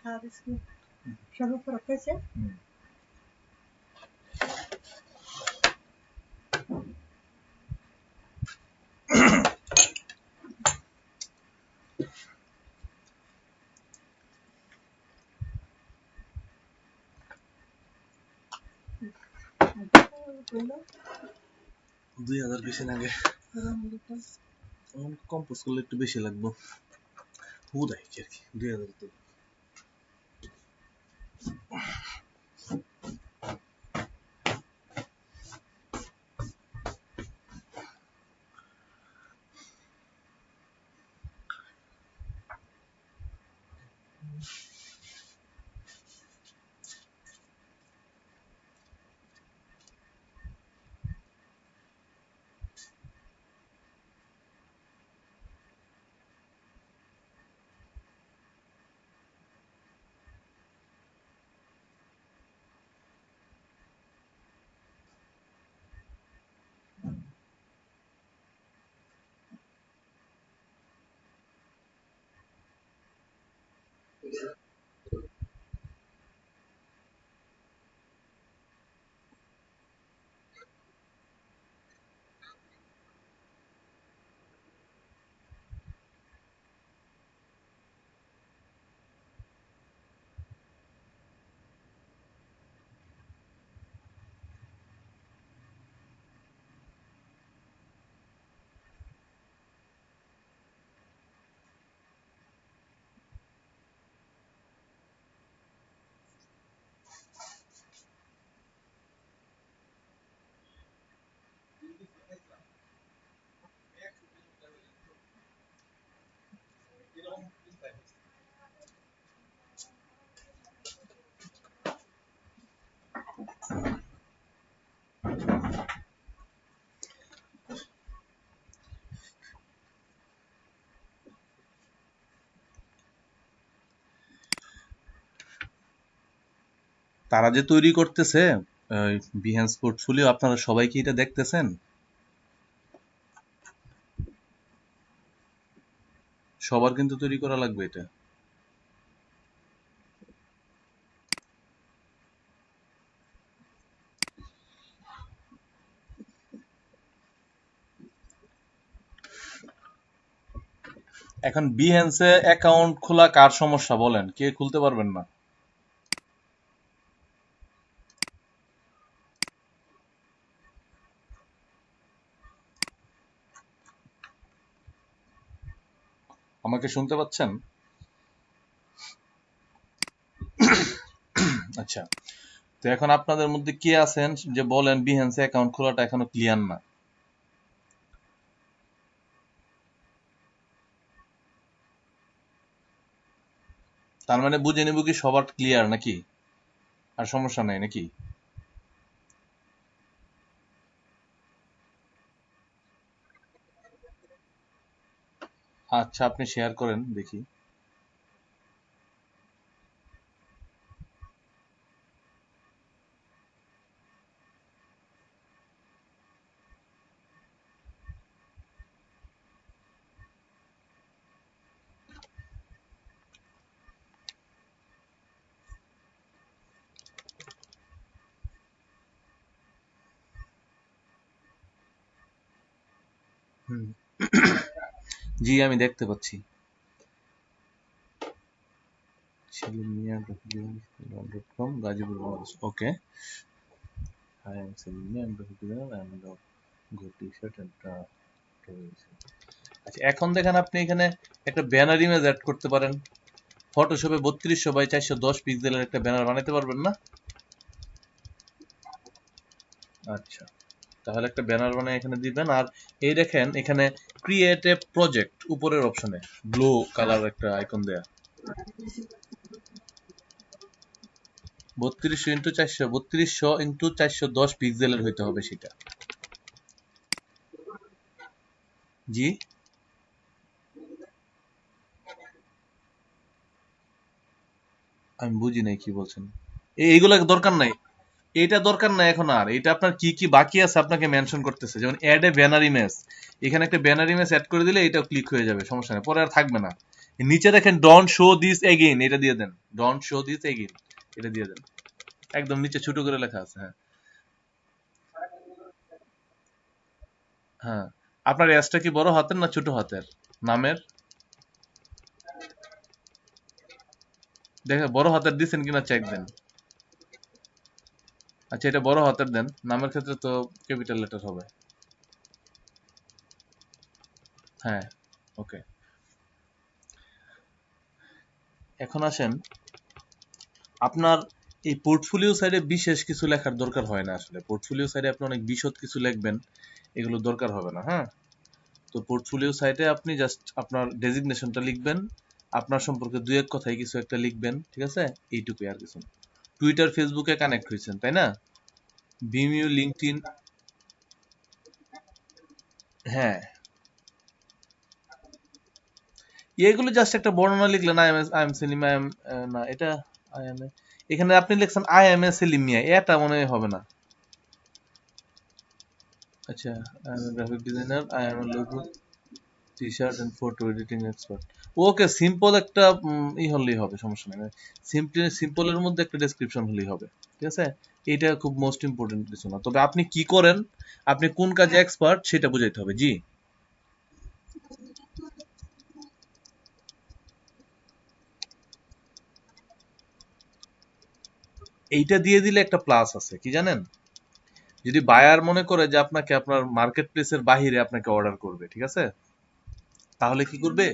2000 বেশি লাগে, কম্পোজ করলে একটু বেশি লাগবে, হুদাই কি আর কি 2000 তো। তারা যে তৈরি করতেছে বিহেন্স পোর্টফোলিও, আপনারা সবাই কি এটা দেখতেছেন? সবার কিন্তু তৈরি করা লাগবে এটা। এখন বিহেন্সে অ্যাকাউন্ট খোলা কার সমস্যা বলেন? কে খুলতে পারবেন না? আমাকে শুনতে পাচ্ছেন? আচ্ছা, তো এখন আপনাদের মধ্যে কে আছেন যে বলেন বিহেন্সে অ্যাকাউন্ট খোলাটা এখনো ক্লিয়ার না? তার মানে বুঝে নিব কি সবার ক্লিয়ার নাকি? আর সমস্যা নাই নাকি? আচ্ছা, আপনি শেয়ার করেন দেখি। জি, আমি দেখতে পাচ্ছি। selimia.com Gazipur Bangladesh. Okay, I am Selimia and the go t-shirt and আচ্ছা, এখন দেখেন আপনি এখানে একটা ব্যানার ইমেজ অ্যাড করতে পারেন। ফটোশপে 3200 বাই 410 পিক্সেলের একটা ব্যানার বানাতে পারবেন না? আচ্ছা, তাহলে একটা ব্যানার বানিয়ে এখানে দিবেন। আর এই দেখেন এখানে ক্রিয়েট এ প্রজেক্ট উপরের অপশনে ব্লু কালার একটা আইকন দেয়া। 3200 ইন্টু 410 পিক্সেলের হইতে হবে সেটা। জি, আমি বুঝি নাই কি বলছেন। এইগুলো দরকার নাই, এটা দরকার নাই এখন। আর এটা আপনার কি কি বাকি আছে আপনাকে মেনশন করতেছে, যেমন অ্যাড এ ব্যানার ইমেজ। এখানে একটা ব্যানার ইমেজ অ্যাড করে দিলে এটাও ক্লিক হয়ে যাবে, সমস্যা নেই, পরে আর থাকবে না। নিচে দেখেন ডোন্ট শো দিস এগেইন, এটা দিয়ে দেন। ডোন্ট শো দিস এগেইন, এটা দিয়ে দেন। একদম নিচে ছোট করে লেখা আছে। হ্যাঁ হ্যাঁ। আপনার এসটা কি বড় হাতের না ছোট হাতের নামের? দেখেন বড় হাতের দিচ্ছেন কিনা চেক দেন। আচ্ছা এটা বড় হাতের দেন, নামের ক্ষেত্রে তো ক্যাপিটাল লেটার হবে। হ্যাঁ ওকে। এখন আসেন, আপনার এই পোর্টফোলিও সাইডে বিশেষ কিছু লেখার দরকার হয় না আসলে। পোর্টফোলিও সাইডে আপনি অনেক বিশদ কিছু লিখবেন, এগুলো দরকার হবে না। হ্যাঁ, তো পোর্টফোলিও সাইটে আপনি জাস্ট আপনার ডেজিগনেশনটা লিখবেন, আপনার সম্পর্কে দুই এক কথায় কিছু একটা লিখবেন, ঠিক আছে? এইটুকুই, আর কিছু না। টুইটার ফেসবুকে কানেক্ট হয়েছেন তাই না? Vimeo LinkedIn. হ্যাঁ, এগুলো জাস্ট একটা বর্ণনা লিখলেন, I am Selim, I am, না এটা আই এম, এখানে আপনি লিখছেন I am a Selim Mia, এটা মনে হয় হবে না। আচ্ছা, I am graphic designer, I am logo T shirt and photo editing expert. Okay, simple একটা হলেই হবে, সমস্যা নেই। সিম্পলের মধ্যে একটা ডেসক্রিপশন হলেই হবে, ঠিক আছে? এটা খুব মোস্ট ইম্পর্টেন্ট কিছু না, তবে আপনি কি করেন, আপনি কোন কাজে এক্সপার্ট সেটা বুঝাইতে হবে। জি, এইটা দিয়ে দিলে একটা প্লাস আছে কি জানেন? যদি বায়ার মনে করে যে আপনাকে আপনার মার্কেট প্লেসের বাহিরে আপনাকে অর্ডার করবে, ঠিক আছে, তাহলে কি করবে?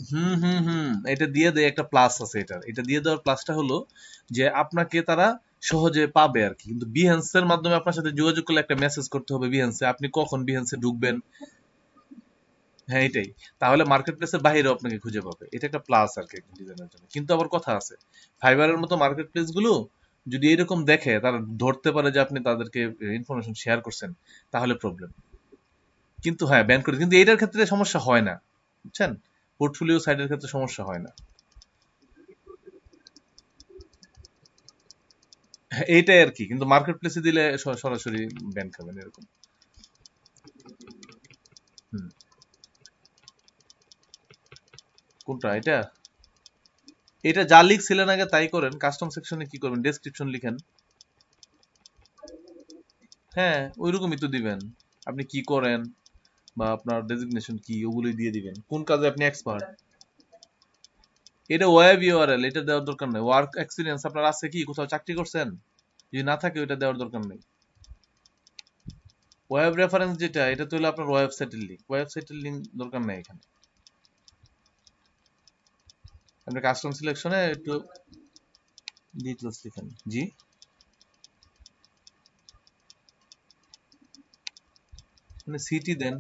হুম হুম হুম, এটা দিয়ে দেয় একটা প্লাস আছে। এটা দিয়ে দেওয়ার প্লাসটা হলো যে আপনাকে তারা সহজে পাবে আর কি। কিন্তু বিহেন্সের মাধ্যমে আপনার সাথে যোগাযোগ করলে একটা মেসেজ করতে হবে বিহেন্সে, আপনি কখন বিহেন্সে ঢুকবেন। হ্যাঁ এটাই। তাহলে মার্কেট প্লেসের বাইরেও আপনাকে খুঁজে পাবে, এটা একটা প্লাস আর কি একজন ডিজাইনের জন্য। কিন্তু আবার কথা আছে, ফাইবারের মতো মার্কেট প্লেস গুলো যদি এরকম দেখে, তারা ধরতে পারে যে আপনি তাদেরকে ইনফরমেশন শেয়ার করছেন, তাহলে প্রবলেম। কিন্তু হ্যাঁ, ব্যান করে, কিন্তু এটার ক্ষেত্রে সমস্যা হয় না, বুঝছেন? পোর্টফোলিও সাইডের ক্ষেত্রে সমস্যা হয় না। হ্যাঁ, এইটাই আর কি। কিন্তু মার্কেট প্লেসে দিলে সরাসরি ব্যান খাবেন এরকম। হুম। কোনটা এটা? এটা যা লিখছিলেন আগে তাই করেন। কাস্টম সেকশনে কি করবেন, ডেসক্রিপশন লিখেন। হ্যাঁ, ওইরকমই তো দিবেন। আপনি কি করেন বা আপনার ডেজিগনেশন কি, ওগুলোই দিয়ে দিবেন। কোন কাজে আপনি এক্সপার্ট। এটা ওয়েব ইউআরএল, এটা দেওয়ার দরকার নেই। ওয়ার্ক এক্সপিরিয়েন্স আপনার আছে কি, কোথাও চাকরি করছেন? যদি না থাকে ওইটা দেওয়ার দরকার নেই। ওয়েব রেফারেন্স যেটা, এটা তো হলো আপনার ওয়েবসাইটের লিঙ্ক। ওয়েবসাইটের লিঙ্ক দরকার নেই এখানে। আপনি কাস্টম সিলেকশনে একটু ডিটেলস লিখেন। জি, মানে সিটি দেন,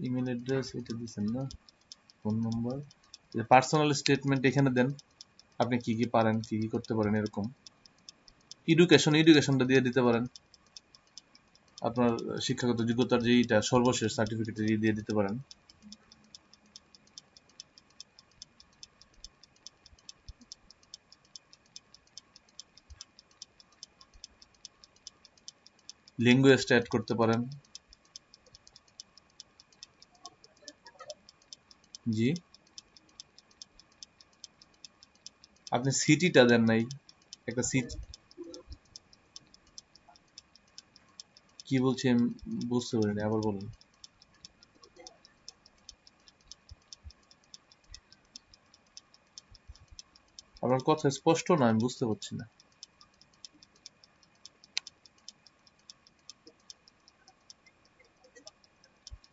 ইমেল অ্যাড্রেস এটা দিচ্ছেন না, ফোন নম্বর, পার্সোনাল স্টেটমেন্ট এখানে দেন, আপনি কি কি পারেন, কি কি করতে পারেন এরকম। এডুকেশনটা দিয়ে দিতে পারেন, আপনার শিক্ষাগত যোগ্যতার যেইটা সর্বশেষ সার্টিফিকেট দিয়ে দিতে পারেন। ল্যাঙ্গুয়েজটা অ্যাড করতে পারেন। জি, আপনি সিটিটা দেন নাই, একটা সিট। কি বলছি আমি বুঝতে পারিনি, আবার বলুন। আপনার কথা স্পষ্ট না, আমি বুঝতে পারছি না।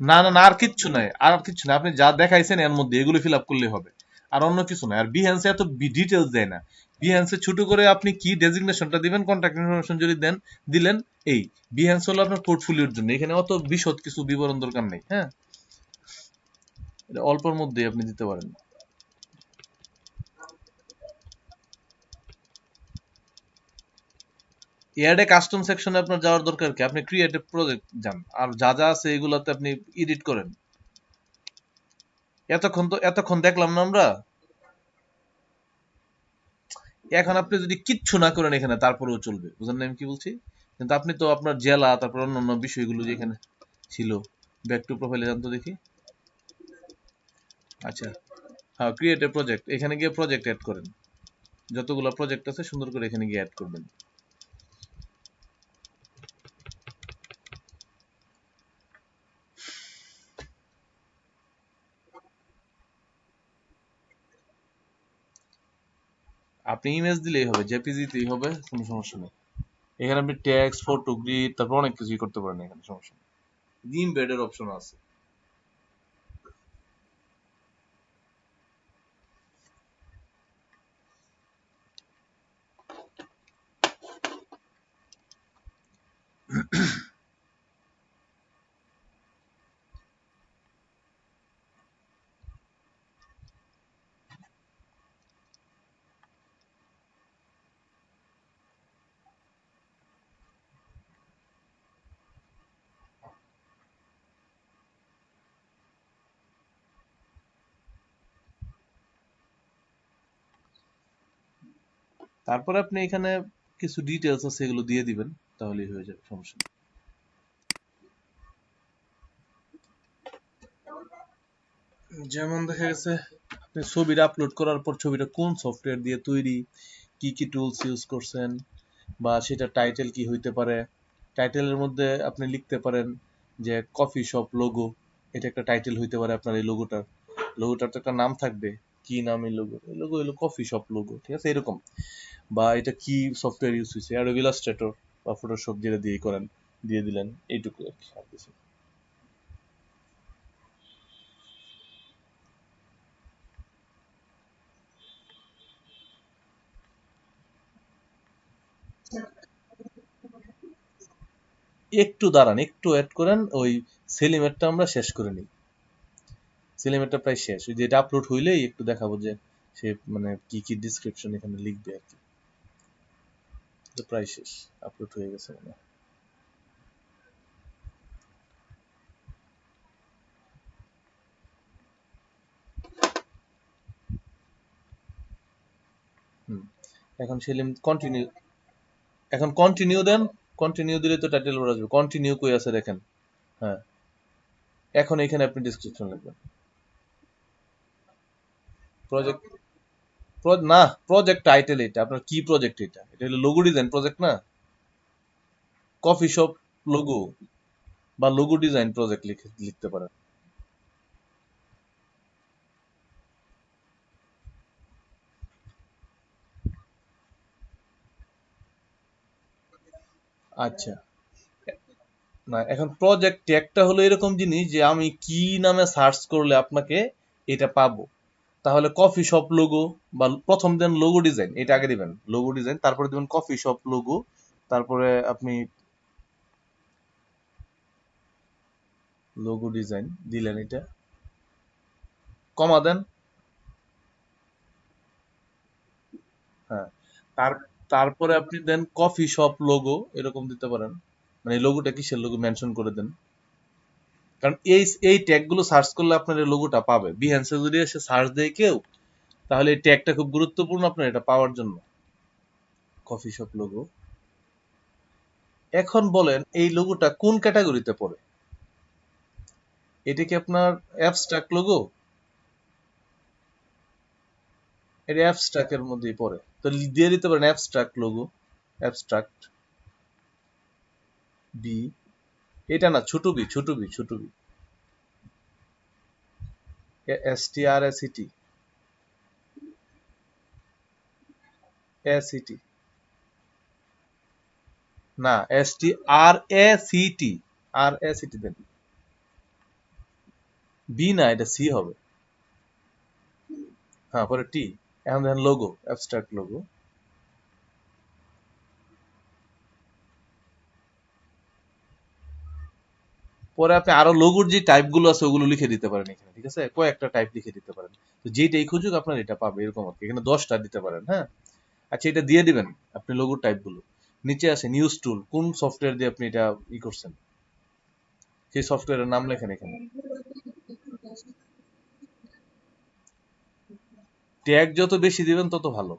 না না না, আর কিচ্ছু নাই, আর কিচ্ছু নাই। আপনি যা দেখাইছেন এর মধ্যে এগুলো ফিল আপ করলেই হবে, আর অন্য কিছু নাই। আর বিহেন্সে এত ডিটেলস দেয় না। বিহেন্সে ছোট করে আপনি কি ডেজিগনেশনটা দিবেন, কন্ট্যাক্ট ইনফরমেশন যদি দেন, দিলেন, এই। বিহেন্স হলো আপনার পোর্টফোলিওর জন্য, এখানে অত বিশদ কিছু বিবরণ দরকার নেই। হ্যাঁ, এটা অল্পর মধ্যেই আপনি দিতে পারেন। এয়াডে কাস্টম সেকশনে আপনার যাওয়ার দরকার কি, আপনি ক্রিয়েটিভ প্রজেক্ট যান, আর যা যা আছে এগুলাতে আপনি এডিট করেন। এতক্ষণ দেখলাম না আমরা। এখন আপনি যদি কিচ্ছু না করেন এখানে, তারপরেও চলবে, বুঝলেন না আমি কি বলছি? কিন্তু আপনি তো আপনার জেলা তারপর অন্যান্য বিষয়গুলো যেখানে ছিল, ব্যাক টু প্রোফাইলে যান তো দেখি। আচ্ছা, হ্যাঁ, ক্রিয়েট এ প্রজেক্ট, এখানে গিয়ে প্রজেক্ট অ্যাড করেন। যতগুলো প্রজেক্ট আছে সুন্দর করে এখানে গিয়ে অ্যাড করবেন। আপনি ইমেজ দিলেই হবে, জেপিজি তেই হবে, কোনো সমস্যা নেই। এখানে আপনি টেক্সট, ফটো, গ্রিড, তারপর অনেক কিছুই করতে পারেন, এখানে সমস্যা নেই। ইমবেডের অপশন আছে। তারপরে আপনি এখানে কিছু ডিটেলস আছে, এগুলো দিয়ে দিবেন, তাহলেই হয়ে যাবে, সমস্যা নেই। যেমন দেখা গেছে আপনি ছবিটা আপলোড করার পর ছবিটা কোন সফটওয়্যার দিয়ে তৈরি, কি কি টুলস ইউজ করছেন, বা সেটা টাইটেল কি হইতে পারে। টাইটেলের মধ্যে আপনি লিখতে পারেন যে কফি শপ লোগো, এটা একটা টাইটেল হইতে পারে আপনার এই লোগোটার। লোগোটার তো একটা নাম থাকবে, কি নাম এই লোগো, এই লোগো হলো কফি শপ লোগো, ঠিক আছে, এরকম। বা এটা কি সফটওয়্যার ইউজ হয়েছে, অ্যাডোবি ইলাস্ট্রেটর বা ফটোশপ যেটা দিয়ে করেন, দিয়ে দিলেন, এইটুকু আর কি, আর কিছু। একটু দাঁড়ান, একটু ওয়েট করেন, ওই সেলিমেরটা আমরা শেষ করে নিই। সেলিমেরটা প্রায় শেষ, ওই যে এটা আপলোড হইলেই একটু দেখাবো যে সে মানে কি কি ডিসক্রিপশন এখানে লিখবে আর কি। তো প্রায় শেষ, আপলোড হয়ে গেছে মানে। হুম, এখন সেলিম কন্টিনিউ, এখন কন্টিনিউ দেন। কন্টিনিউ দিলে তো টাইটেল বার আসবে, কন্টিনিউ কই আছে দেখেন। হ্যাঁ, এখন এখানে আপনি ডিসক্রিপশন লিখবেন। প্রজেক্ট, না, প্রজেক্ট টাইটেল এটা আপনার কি প্রজেক্ট, এটা এটা হলো লোগো ডিজাইন প্রজেক্ট না, কফি শপ লোগো বা লোগো ডিজাইন প্রজেক্ট লিখে লিখতে পারেন। আচ্ছা, না, এখন প্রজেক্ট ট্যাগটা হলো এরকম জিনিস যে আমি কি নামে সার্চ করলে আপনাকে এটা পাবো। তাহলে কফি শপ লোগো, বা প্রথম দেন লোগো ডিজাইন, এটা আগে দিবেন, লোগো ডিজাইন, তারপরে দিবেন কফি শপ লোগো, তারপরে আপনি লোগো ডিজাইন দিলেন, এটা কমা দেন। হ্যাঁ, তার তারপরে আপনি দেন কফি শপ লোগো, এরকম দিতে পারেন, মানে লোগোটা কিসের লোগো মেনশন করে দেন। কারণ এই এই ট্যাগ গুলো সার্চ করলে আপনার এই লোগোটা পাবে, বিহ্যান্সে যদি এসে সার্চ দেয় কেউ, তাহলে এই ট্যাগটা খুব গুরুত্বপূর্ণ আপনার এটা পাওয়ার জন্য। Coffee shop logo. এখন বলেন এই লোগোটা কোন ক্যাটাগরিতে পড়ে। এটা কি আপনার অ্যাবস্ট্রাক্ট লোগো? এটা অ্যাবস্ট্রাক্ট এর মধ্যেই পড়ে, তো দিয়ে দিতে পারেন অ্যাবস্ট্রাক্ট লোগো, অ্যাবস্ট্রাক্ট বি। এটা না, ছোট বি, ছোট বি, ছোট বি, STRACT, ACT, না, STRACT, RACT দেন। বি না, এটা সি হবে। হ্যাঁ, পরে টি। এখন দেখেন লোগো, অ্যাবস্ট্রাক্ট লোগো। পরে আপনি আরো লোগোর যে টাইপ গুলো আছে ওগুলো লিখে দিতে পারেন এখানে, ঠিক আছে, কয়েকটা টাইপ লিখে দিতে পারেন। তো যেটাই খুঁজুক আপনার এটা পাবে, এরকম আর কি, এখানে 10টা দিতে পারেন, হ্যাঁ। আচ্ছা, এটা দিয়ে দিবেন আপনি লোগোর টাইপ গুলো। নিচে আসে নিউজ টুল, কোন সফটওয়্যার দিয়ে আপনি এটা ই করছেন, সেই সফটওয়্যারের নাম লেখেন এখানে। ট্যাগ যত বেশি দিবেন তত ভালো।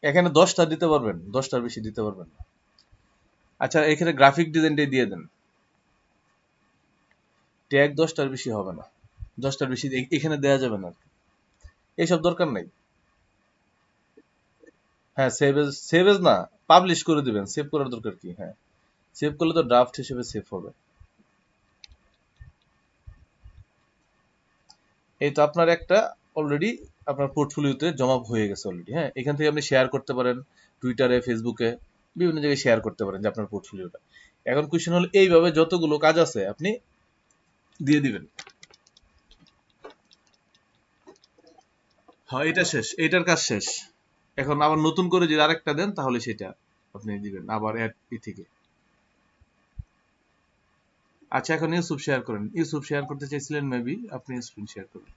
এখানে 10টা দিতে পারবেন, 10টার বেশি দিতে পারবেন না। আচ্ছা, এখানে গ্রাফিক ডিজাইনটাই দিয়ে দেন। ট্যাগ 10টার বেশি হবে না, 10টার বেশি এখানে দেয়া যাবে না। এইসব দরকার নাই। হ্যাঁ, সেভ এজ না, পাবলিশ করে দিবেন। সেভ করার দরকার কি? হ্যাঁ, সেভ করলে তো ড্রাফট হিসেবে সেভ হবে। এই তো আপনার একটা অলরেডি আপনার পোর্টফোলিওতে জমা হয়ে গেছে অলরেডি। হ্যাঁ, এখান থেকে আপনি শেয়ার করতে পারেন টুইটারে, ফেসবুকে, বিভিন্ন জায়গায় শেয়ার করতে পারেন যে আপনার পোর্টফোলিওটা। এখন কোশ্চেন হলো এইভাবে যতগুলো কাজ আছে আপনি দিয়ে দিবেন। হ্যাঁ, এটা শেষ, এইটার কাজ শেষ। এখন আবার নতুন করে যদি আরেকটা দেন তাহলে সেটা আপনি দিবেন আবার অ্যাড থেকে। আচ্ছা, এখন ইউসুফ শেয়ার করেন। ইউসুফ শেয়ার করতে চাইছিলেন, মেবি আপনি স্ক্রিন শেয়ার করেন।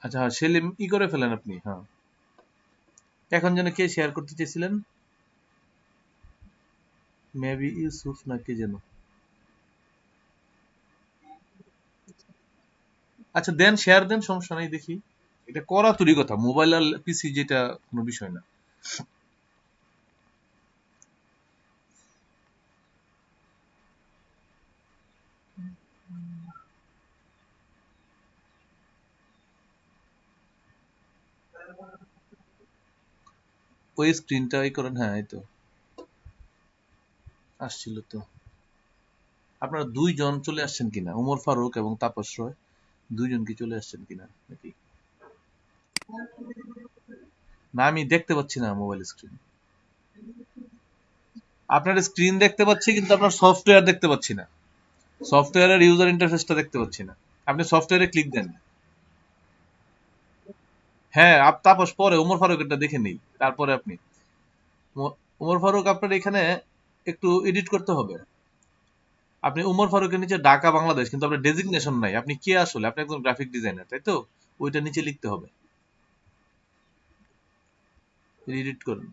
আচ্ছা, হ্যাঁ, সেলিম করে ফেলেন আপনি। হ্যাঁ, এখন যেন কে শেয়ার করতে চেয়েছিলেন? মেবি ইউসুফ না কে যেন। আচ্ছা, দেন, শেয়ার দেন, সমস্যা নাই, দেখি। এটা করা তুরি কথা, মোবাইল আর পিসি যেটা কোনো বিষয় না। ওই স্ক্রিনটা করেন। হ্যাঁ, এই তো আসছিল তো। আপনারা দুইজন চলে আসছেন কিনা, উমর ফারুক এবং তাপস রয়, দুইজন কি চলে আসছেন কিনা নাকি? না, আমি দেখতে পাচ্ছি না মোবাইল স্ক্রিন। আপনার স্ক্রিন দেখতে পাচ্ছি কিন্তু আপনার সফটওয়্যার দেখতে পাচ্ছি না। সফটওয়্যারের ইউজার ইন্টারফেসটা দেখতে পাচ্ছি না। আপনি সফটওয়্যারে ক্লিক দেন। হ্যাঁ, তাপস পরে উমর ফারুকেরটা দেখে নেই, তারপরে আপনি। উমর ফারুক আপনার এখানে একটু এডিট করতে হবে। আপনি উমর ফারুকের নিচে ঢাকা বাংলাদেশ, কিন্তু আপনার ডেজিগনেশন নাই। আপনি কে আসলে? আপনি একজন গ্রাফিক ডিজাইনার, তাই তো? ওইটা নিচে লিখতে হবে। এডিট করুন।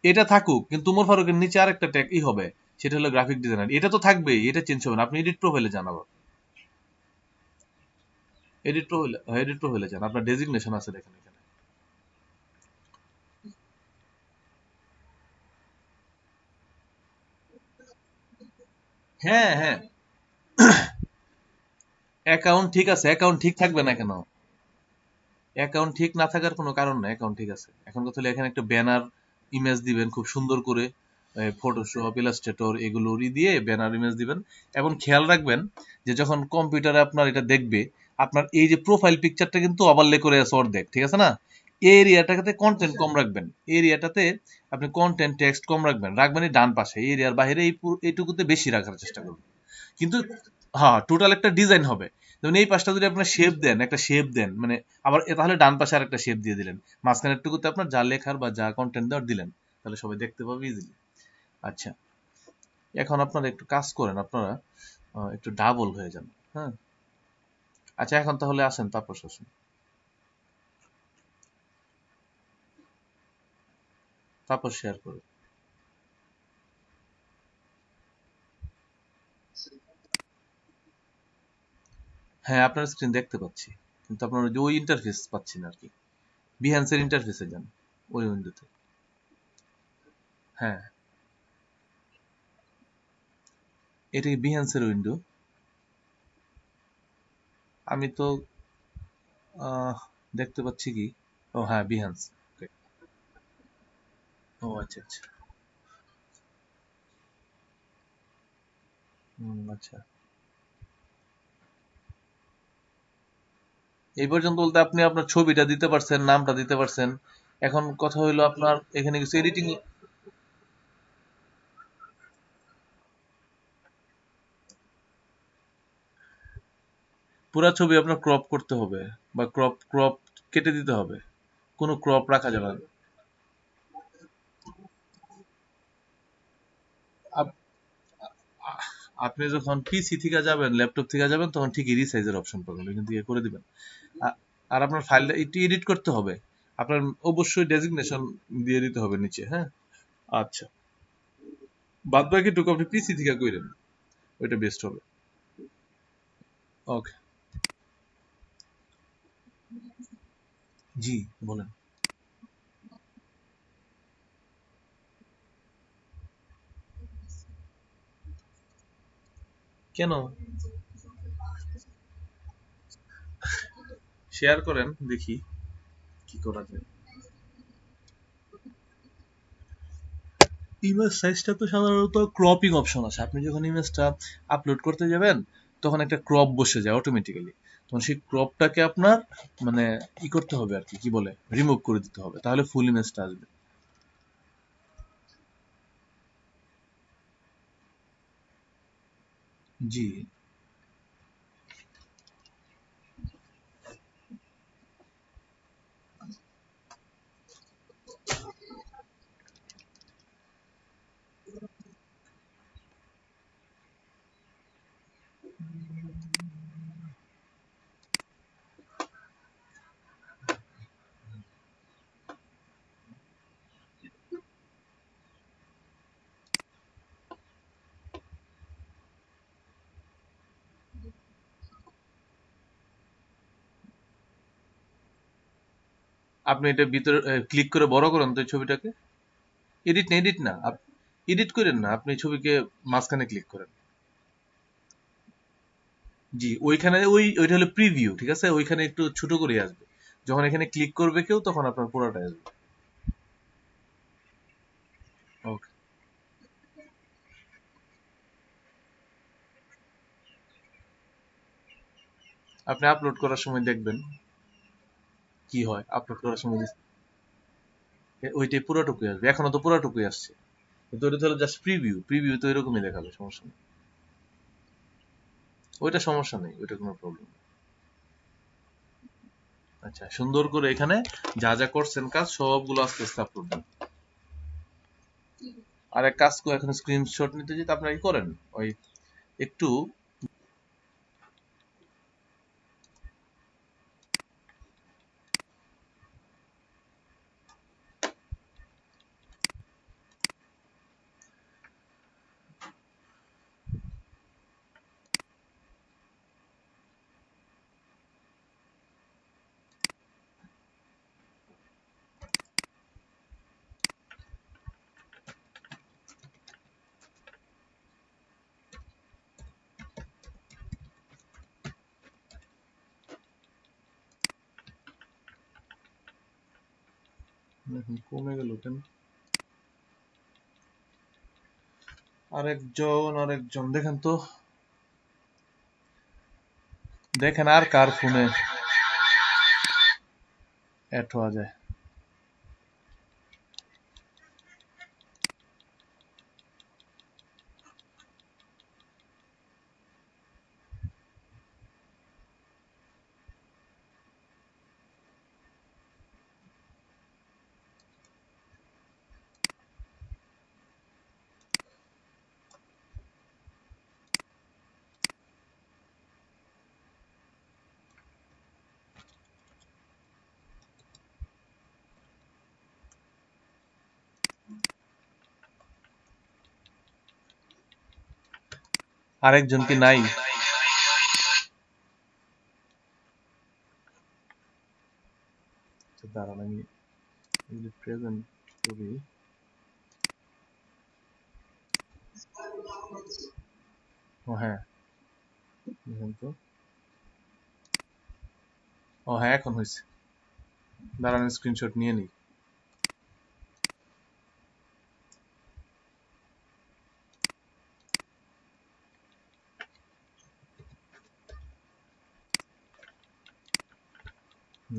এটা থাকুক, কিন্তু উমর ফারুকের নিচে আরেকটা ট্যাগ হবে, সেটা হলো গ্রাফিক ডিজাইনার। এটা তো থাকবেই, এটা চেঞ্জ হবে না। আপনি এডিট প্রোফাইলে যান আবার। এডিট প্রোফাইলে যান, আপনার ডেজিগনেশন আছে দেখেন এখানে। হ্যাঁ, হ্যাঁ, অ্যাকাউন্ট ঠিক আছে। অ্যাকাউন্ট ঠিক থাকবে না কেন? অ্যাকাউন্ট ঠিক না থাকার কোনো কারণ নাই, অ্যাকাউন্ট ঠিক আছে। এখন কথা হলো এখানে একটা ব্যানার ইমেজ দিবেন খুব সুন্দর করে, ফটোশপ, ইলাস্ট্রেটর এগুলোরই দিয়ে ব্যানার ইমেজ দিবেন। এবং খেয়াল রাখবেন যে যখন কম্পিউটারে আপনার এটা দেখবে, আপনার এই যে প্রোফাইল পিকচারটা কিন্তু ওভারলে করে আছে অর্ধেক, ঠিক আছে না? এই এরিয়াটাতে কন্টেন্ট কম রাখবেন। এরিয়াটাতে আপনি কন্টেন্ট টেক্সট কম রাখবেন, রাখবেন এই ডান পাশে। এই এরিয়ার বাইরে এইটুকুতে বেশি রাখার চেষ্টা করবেন। কিন্তু হ্যাঁ, টোটাল একটা ডিজাইন হবে। যেমন এই পাশটা যদি আপনার শেপ দেন, একটা শেপ দেন, মানে আবার তাহলে ডান পাশে আর একটা শেপ দিয়ে দিলেন। মাঝখানের টুকুতে আপনার যা লেখার বা যা কন্টেন্ট দেওয়ার দিলেন, তাহলে সবাই দেখতে পাবে ইজিলি। আচ্ছা, এখন আপনারা একটু কাজ করেন, আপনারা একটু ডাবল হয়ে যান। হ্যাঁ, আচ্ছা, এখন তাহলে আসেন, তাপস আসেন। তাপস শেয়ার করে। হ্যাঁ, আপনার স্ক্রিন দেখতে পাচ্ছি, কিন্তু আপনার ওই যে ওই ইন্টারফেস পাচ্ছি না আর কি। বিহ্যান্সের ইন্টারফেসে যান, ওই উইন্ডোতে। হ্যাঁ, এটা কি বিহ্যান্সের উইন্ডো? আমি তো আহ, দেখতে পাচ্ছি কি? ও হ্যাঁ, বিহ্যান্স। ও আচ্ছা, আচ্ছা। আচ্ছা, এই পর্যন্ত বলতে আপনি আপনার ছবিটা দিতে পারছেন, নামটা দিতে পারছেন। এখন কথা হইলো আপনার এখানে কিছু এডিটিং। পুরা ছবি আপনার ক্রপ করতে হবে, বা ক্রপ ক্রপ কেটে দিতে হবে। কোনো ক্রপ রাখা যাবে না। আপনি যখন পিসি থেকে যাবেন, ল্যাপটপ থেকে যাবেন, তখন ঠিকই রিসাইজের অপশন পাবেন, ওইখান থেকে করে দিবেন। আর আপনার ফাইলটা একটু এডিট করতে হবে, আপনার অবশ্যই ডেজিগনেশন দিয়ে দিতে হবে নিচে, হ্যাঁ। আচ্ছা, বাদ বাকি টুকু আপনি পিসি থেকে করেন, ওইটা বেস্ট হবে। ওকে। জি, বলেন। কেন? শেয়ার করেন দেখি কি করা যায়। ইমেজ সাইজটা তো সাধারণত ক্রপিং অপশন আছে, আপনি যখন ইমেজটা আপলোড করতে যাবেন তখন একটা ক্রপ বসে যায় অটোমেটিক্যালি, তখন সেই ক্রপটাকে আপনার মানে ই করতে হবে আর কি, কি বলে, রিমুভ করে দিতে হবে, তাহলে ফুল ইমেজটা আসবে। জি, আপনি এটা ভিতরে ক্লিক করে বড় করেন তো এই ছবিটাকে। এডিট না, এডিট করেন না, আপনি ছবিকে মাঝখানে ক্লিক করেন। জি, ওইখানে ওইটা হলো প্রিভিউ, ঠিক আছে, ওইখানে একটু ছোট করে আসবে, যখন এখানে ক্লিক করবে কেউ তখন আপনার পুরোটা আসবে। ওকে। আপনি আপলোড করার সময় দেখবেন কি হয়, আপলোড করার সময় ওইটাই পুরোটুকুই আসবে, এখনো তো পুরোটুকুই আসছে, কিন্তু ওটা তো হলো জাস্ট প্রিভিউ, প্রিভিউ তো এরকমই দেখাবে, সমস্যা নেই। ওইটা সমস্যা নেই, ওইটা কোনো প্রবলেম নেই। আচ্ছা, সুন্দর করে এখানে যা যা করছেন কাজ সবগুলো আস্তে আস্তে আপলোড দেন। আর এক কাজ করে এখন স্ক্রিনশট নিতে যেতে আপনারা কি করেন, ওই একটু কমে গেল কেন? আরেকজন দেখেন তো, দেখেন আর কার ফোনে অ্যাড হওয়া যায়। আরেকজন কি নাই? আচ্ছা, দাঁড়ান আমি প্রেজেন্ট করি। ও হ্যাঁ, দেখেন তো। ও হ্যাঁ, এখন হয়েছে। দাঁড়ান স্ক্রিনশট নিয়ে নিই।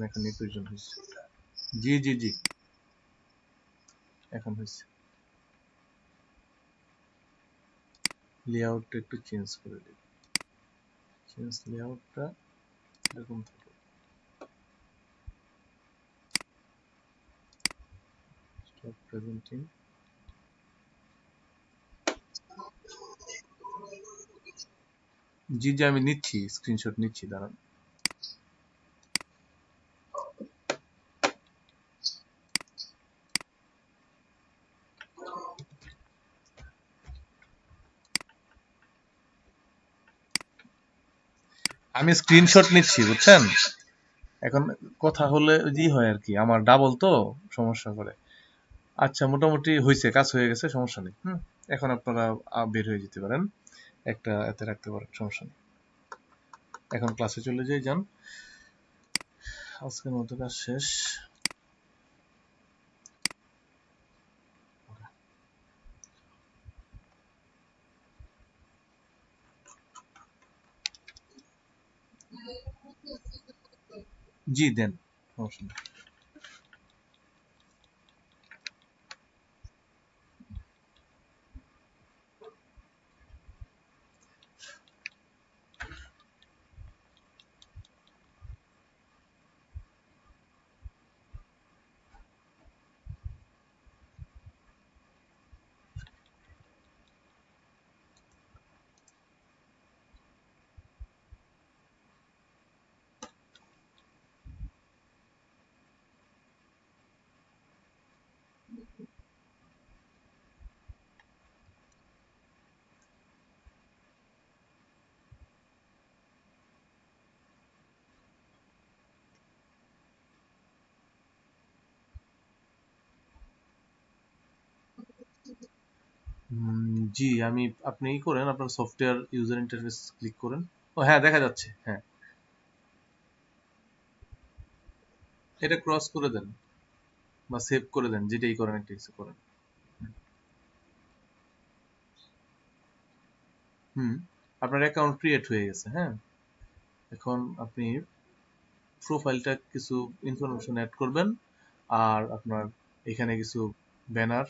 এখন 21 জন হয়েছে। জি জি জি, এখন হয়েছে। লেআউটটা একটু চেঞ্জ করে দিই, চেঞ্জ লেআউটটা এরকম থাকে। Stop presenting. জি জি আমি নিচ্ছি, স্ক্রিনশট নিচ্ছি, দাঁড়ান। আমি স্ক্রিনশট নিচ্ছি, বুঝছেন। এখন কথা হলে জি হয় আর কি, আমার ডাবল তো সমস্যা করে। আচ্ছা, মোটামুটি হয়েছে, কাজ হয়ে গেছে, সমস্যা নেই। এখন আপনারা বের হয়ে যেতে পারেন, একটা এতে রাখতে পারেন, সমস্যা নেই। এখন ক্লাসে চলে যাই, যান। আজকের মতো কাজ শেষ। জি দেন, সমস্যা নেই। জি আমি, আপনি ই করেন, আপনার সফটওয়্যার ইউজার ইন্টারফেস ক্লিক করেন। ও হ্যাঁ, দেখা যাচ্ছে, হ্যাঁ। এটা ক্রস করে দেন বা সেভ করে দেন, যেটাই করেন একটা কিছু করেন। হুম আপনার অ্যাকাউন্ট ক্রিয়েট হয়ে গেছে, হ্যাঁ। এখন আপনি প্রোফাইলটা কিছু ইনফরমেশন অ্যাড করবেন, আর আপনার এখানে কিছু ব্যানার,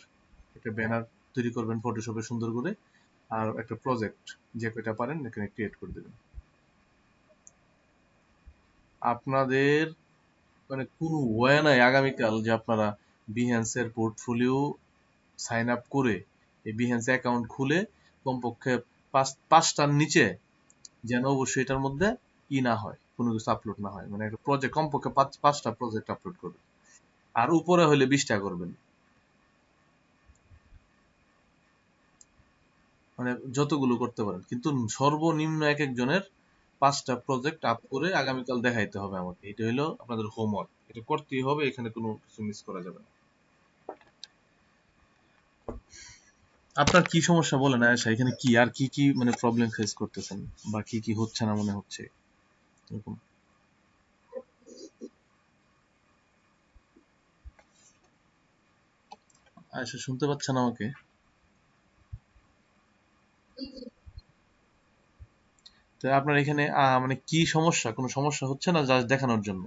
একটা ব্যানার তৈরি করবেন ফটোশপে সুন্দর করে, আর একটা প্রজেক্ট যে কয়টা পারেন এখানে ক্রিয়েট করে দেবেন। আপনাদের মানে কোনো ওয়ে নাই আগামীকাল যে আপনারা বিহেন্সের পোর্টফোলিও সাইন আপ করে এই বিহেন্স অ্যাকাউন্ট খুলে কমপক্ষে পাঁচটার নিচে যেন অবশ্যই এটার মধ্যে না হয়, কোনো কিছু আপলোড না হয়, মানে একটা প্রজেক্ট কমপক্ষে পাঁচটা প্রজেক্ট আপলোড করবেন, আর উপরে হলে 20টা করবেন, মানে যতগুলো করতে পারেন, কিন্তু সর্বনিম্ন এক একজনের 5টা প্রজেক্ট আপ করে আগামীকাল দেখাইতে হবে আমাকে। এটা হলো আপনাদের হোমওয়ার্ক, এটা করতেই হবে, এখানে কোনো কিছু মিস করা যাবে না। আপনার কি সমস্যা বলেন আয়েশা, এখানে কি আর কি কি মানে প্রবলেম ফেস করতেছেন, বা কি কি হচ্ছে না মনে হচ্ছে এরকম? আয়েশা শুনতে পাচ্ছেন আমাকে? তো আপনার এখানে মানে কি সমস্যা, কোনো সমস্যা হচ্ছে না জাস্ট দেখানোর জন্য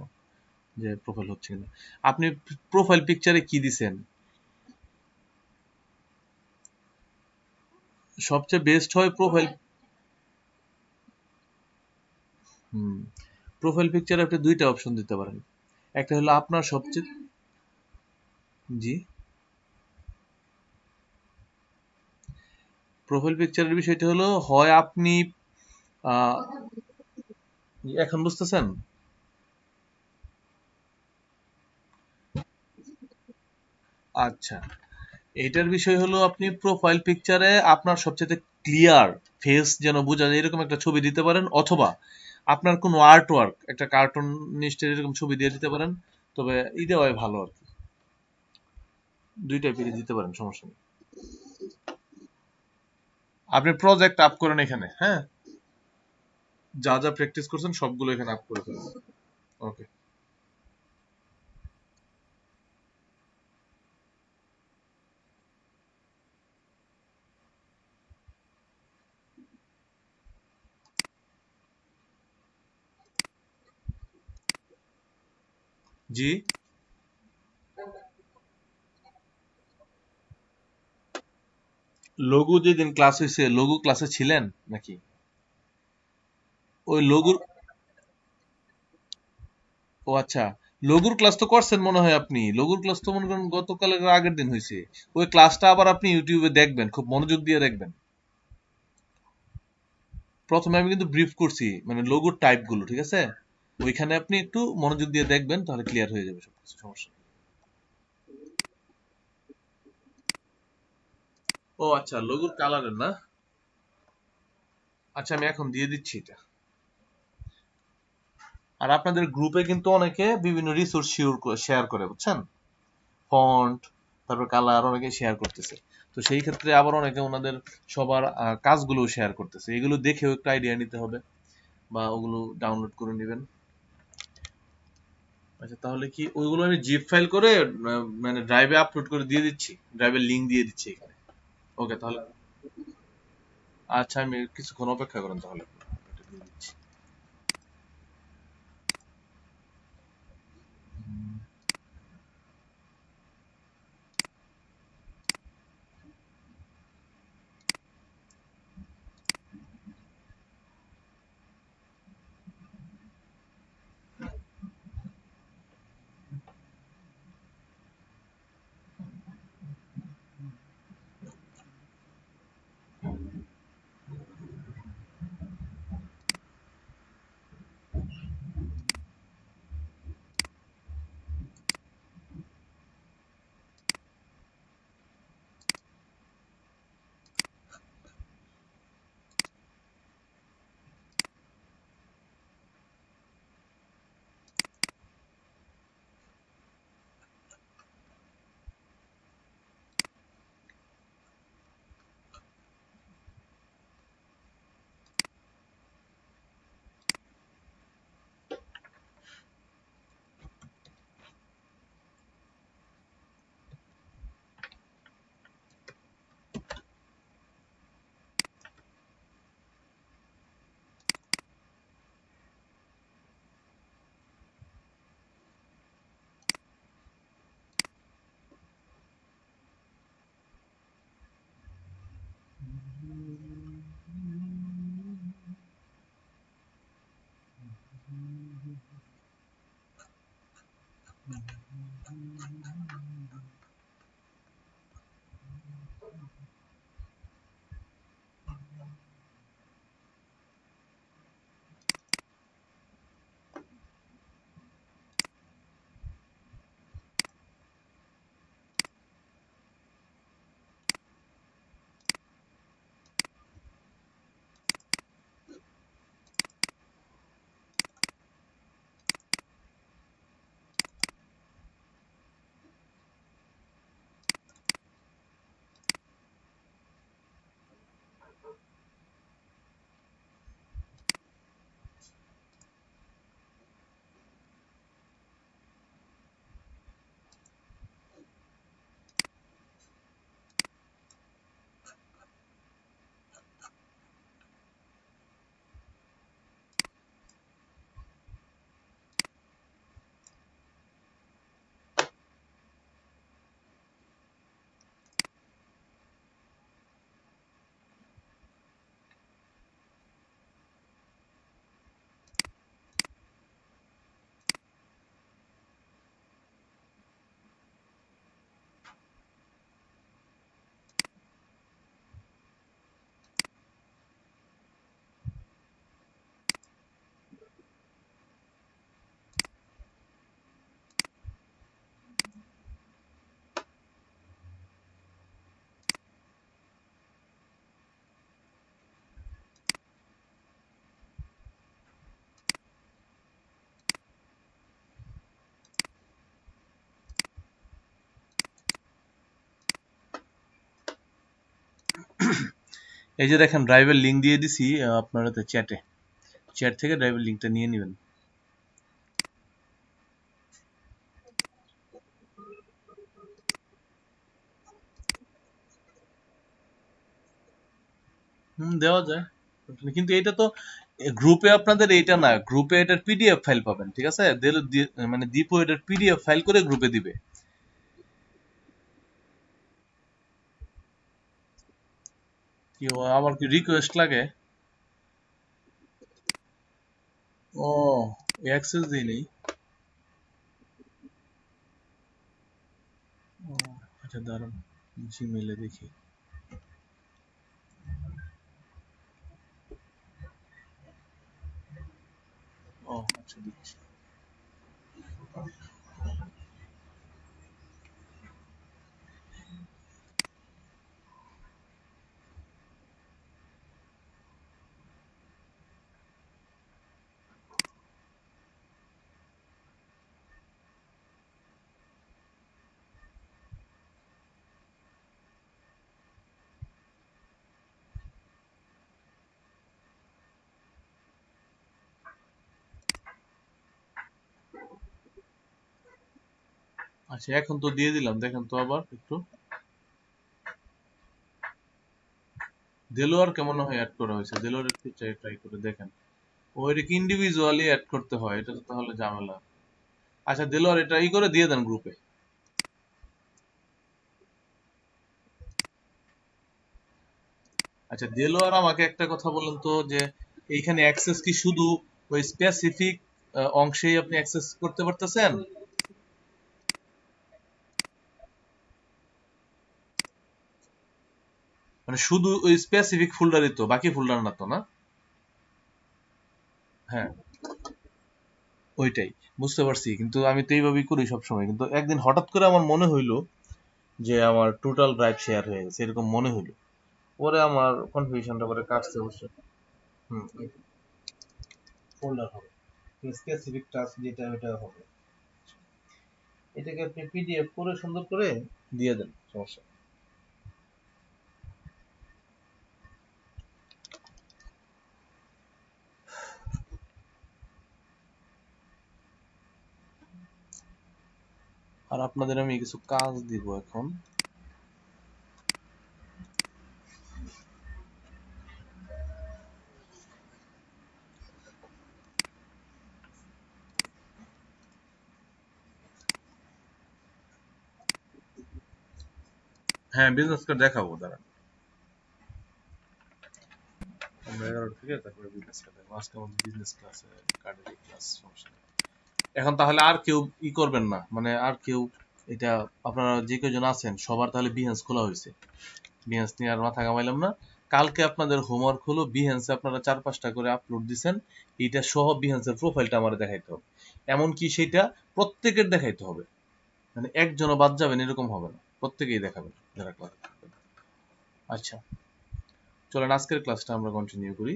যে প্রোফাইল হচ্ছে কিনা? আপনি প্রোফাইল পিকচারে কি দিছেন? সবচেয়ে বেস্ট হয় প্রোফাইল। হুম প্রোফাইল পিকচারে আপনি দুইটা অপশন দিতে পারেন। একটা হলো আপনার সবচেয়ে, জি, প্রোফাইল পিকচারের বিষয়টা হলো, হয় আপনি আহ, এখন বুঝতেছেন? আচ্ছা, এটার বিষয় হলো আপনি প্রোফাইল পিকচারে আপনার সবচেয়ে ক্লিয়ার ফেস যেন বোঝা যায় এরকম একটা ছবি দিতে পারেন, অথবা আপনার কোনো আর্ট ওয়ার্ক, একটা কার্টুনিস্টের এরকম ছবি দিয়ে দিতে পারেন। তবে ই দেওয়াই ভালো আর কি, দুই টাইপেরই দিতে পারেন, সমস্যা নেই। আপনি প্রজেক্ট আপ করেন এখানে, হ্যাঁ, যা যা প্র্যাকটিস করছেন সবগুলো এখানে আপ করে ফেলেন। ওকে। জি, লঘু যেদিন ক্লাস হয়েছে, লঘু ক্লাসে ছিলেন নাকি? ওই লঘুর, ও আচ্ছা, লঘুর ক্লাস তো করছেন মনে হয় আপনি, লঘুর ক্লাস তো মনে করেন গতকালের আগের দিন হয়েছে। ওই ক্লাসটা আবার আপনি ইউটিউবে দেখবেন, খুব মনোযোগ দিয়ে দেখবেন। প্রথমে আমি কিন্তু ব্রিফ করছি মানে লোগোর টাইপ গুলো, ঠিক আছে? ওইখানে আপনি একটু মনোযোগ দিয়ে দেখবেন, তাহলে ক্লিয়ার হয়ে যাবে সবকিছু, সমস্যা নেই। ও আচ্ছা, লোগোর কালারের না? আচ্ছা, আমি এখন দিয়ে দিচ্ছি এটা। আর আপনাদের গ্রুপে কিন্তু অনেকে বিভিন্ন রিসোর্স শেয়ার করে, বুঝছেন? ফন্ট, তারপর কালার অনেকে শেয়ার করতেছে। তো সেই ক্ষেত্রে আবার অনেকে ওনাদের সবার কাজগুলো শেয়ার করতেছে, এগুলো দেখেও একটু আইডিয়া নিতে হবে বা ওগুলো ডাউনলোড করে নেবেন। আচ্ছা, তাহলে কি ওইগুলো আমি জিপ ফাইল করে মানে ড্রাইভে আপলোড করে দিয়ে দিচ্ছি, ড্রাইভের লিংক দিয়ে দিচ্ছি এখানে। ওকে তাহলে। আচ্ছা, আমি কিছুক্ষণ অপেক্ষা করেন তাহলে, এটা দিয়ে দিচ্ছি। এই যে দেখেন, ড্রাইভের লিংক দিয়ে দিছি আপনার চ্যাটে। চ্যাট থেকে ড্রাইভের লিংকটা নিয়ে নেবেন। দেওয়া যায়, কিন্তু এটা তো গ্রুপে আপনাদের এইটা না, গ্রুপে এটার পিডিএফ ফাইল পাবেন, ঠিক আছে? মানে দীপু এটার পিডিএফ ফাইল করে গ্রুপে দিবে। কি আমার কি রিকোয়েস্ট লাগে? ও, অ্যাক্সেস দিই নেই। ও, আচ্ছা দাঁড়ান, জিমেলে দেখি। আচ্ছা দিচ্ছি। আচ্ছা এখন তো দিয়ে দিলাম, দেখেন তো আবার একটু দেলোয়ার কেমন হয় অ্যাড করা হয়েছে, দেলোয়ার একটু ট্রাই করে দেখেন। ও এটা কি ইন্ডিভিজুয়ালি অ্যাড করতে হয়? এটা তো তাহলে ঝামেলা। আচ্ছা দেলোয়ার এটা ই করে দিয়ে দেন গ্রুপে। আচ্ছা দেলোয়ার আমাকে একটা কথা বলেন তো, যে এইখানে অ্যাক্সেস কি শুধু ওই স্পেসিফিক অংশেই আপনি অ্যাক্সেস করতে পারতেছেন? মানে শুধু ওই স্পেসিফিক ফোল্ডারই তো, বাকি ফোল্ডার না তো, না? হ্যাঁ ওইটাই, বুঝতে পারছি, কিন্তু আমি তো এইভাবেই করি সবসময়, কিন্তু একদিন হঠাৎ করে আমার মনে হইলো যে আমার টোটাল ড্রাইভ শেয়ার হয়ে গেছে, এরকম মনে হইলো। পরে আমার কনফিউশনটা করে কাটছে অবশ্য। হুম, ফোল্ডার হবে, স্পেসিফিক টাস্ক যেটা ওটা হবে। এটাকে আপনি পিডিএফ করে সুন্দর করে দিয়ে দেন, সমস্যা নেই। আর আপনাদের আমি কিছু কাজ দিব এখন। হ্যাঁ বিজনেস কার্ড দেখাবো, দাঁড়ান। আমরা 11 থেকে তারপরে বিজনেস কার্ড দেখাবো, আজকে আমাদের বিজনেস ক্লাসে কার্ডের ক্লাস, সমস্যা নেই। এখন তাহলে আর কেউ ই করবেন না, মানে আর কেউ এটা, আপনারা যে কজন আছেন সবার তাহলে বিহেন্স খোলা হয়েছে। বিহেন্স নিয়ে আর মাথা ঘামাইলাম না। কালকে আপনাদের হোমওয়ার্ক হলো বিহেন্সে আপনারা 4-5টা করে আপলোড দিছেন, এইটা সহ বিহেন্সের প্রোফাইলটা আমার দেখাইতে হবে। এমনকি সেটা প্রত্যেকের দেখাইতে হবে, মানে একজনও বাদ যাবেন এরকম হবে না, প্রত্যেকেই দেখাবেন যারা ক্লাস। আচ্ছা চলেন আজকের ক্লাসটা আমরা কন্টিনিউ করি।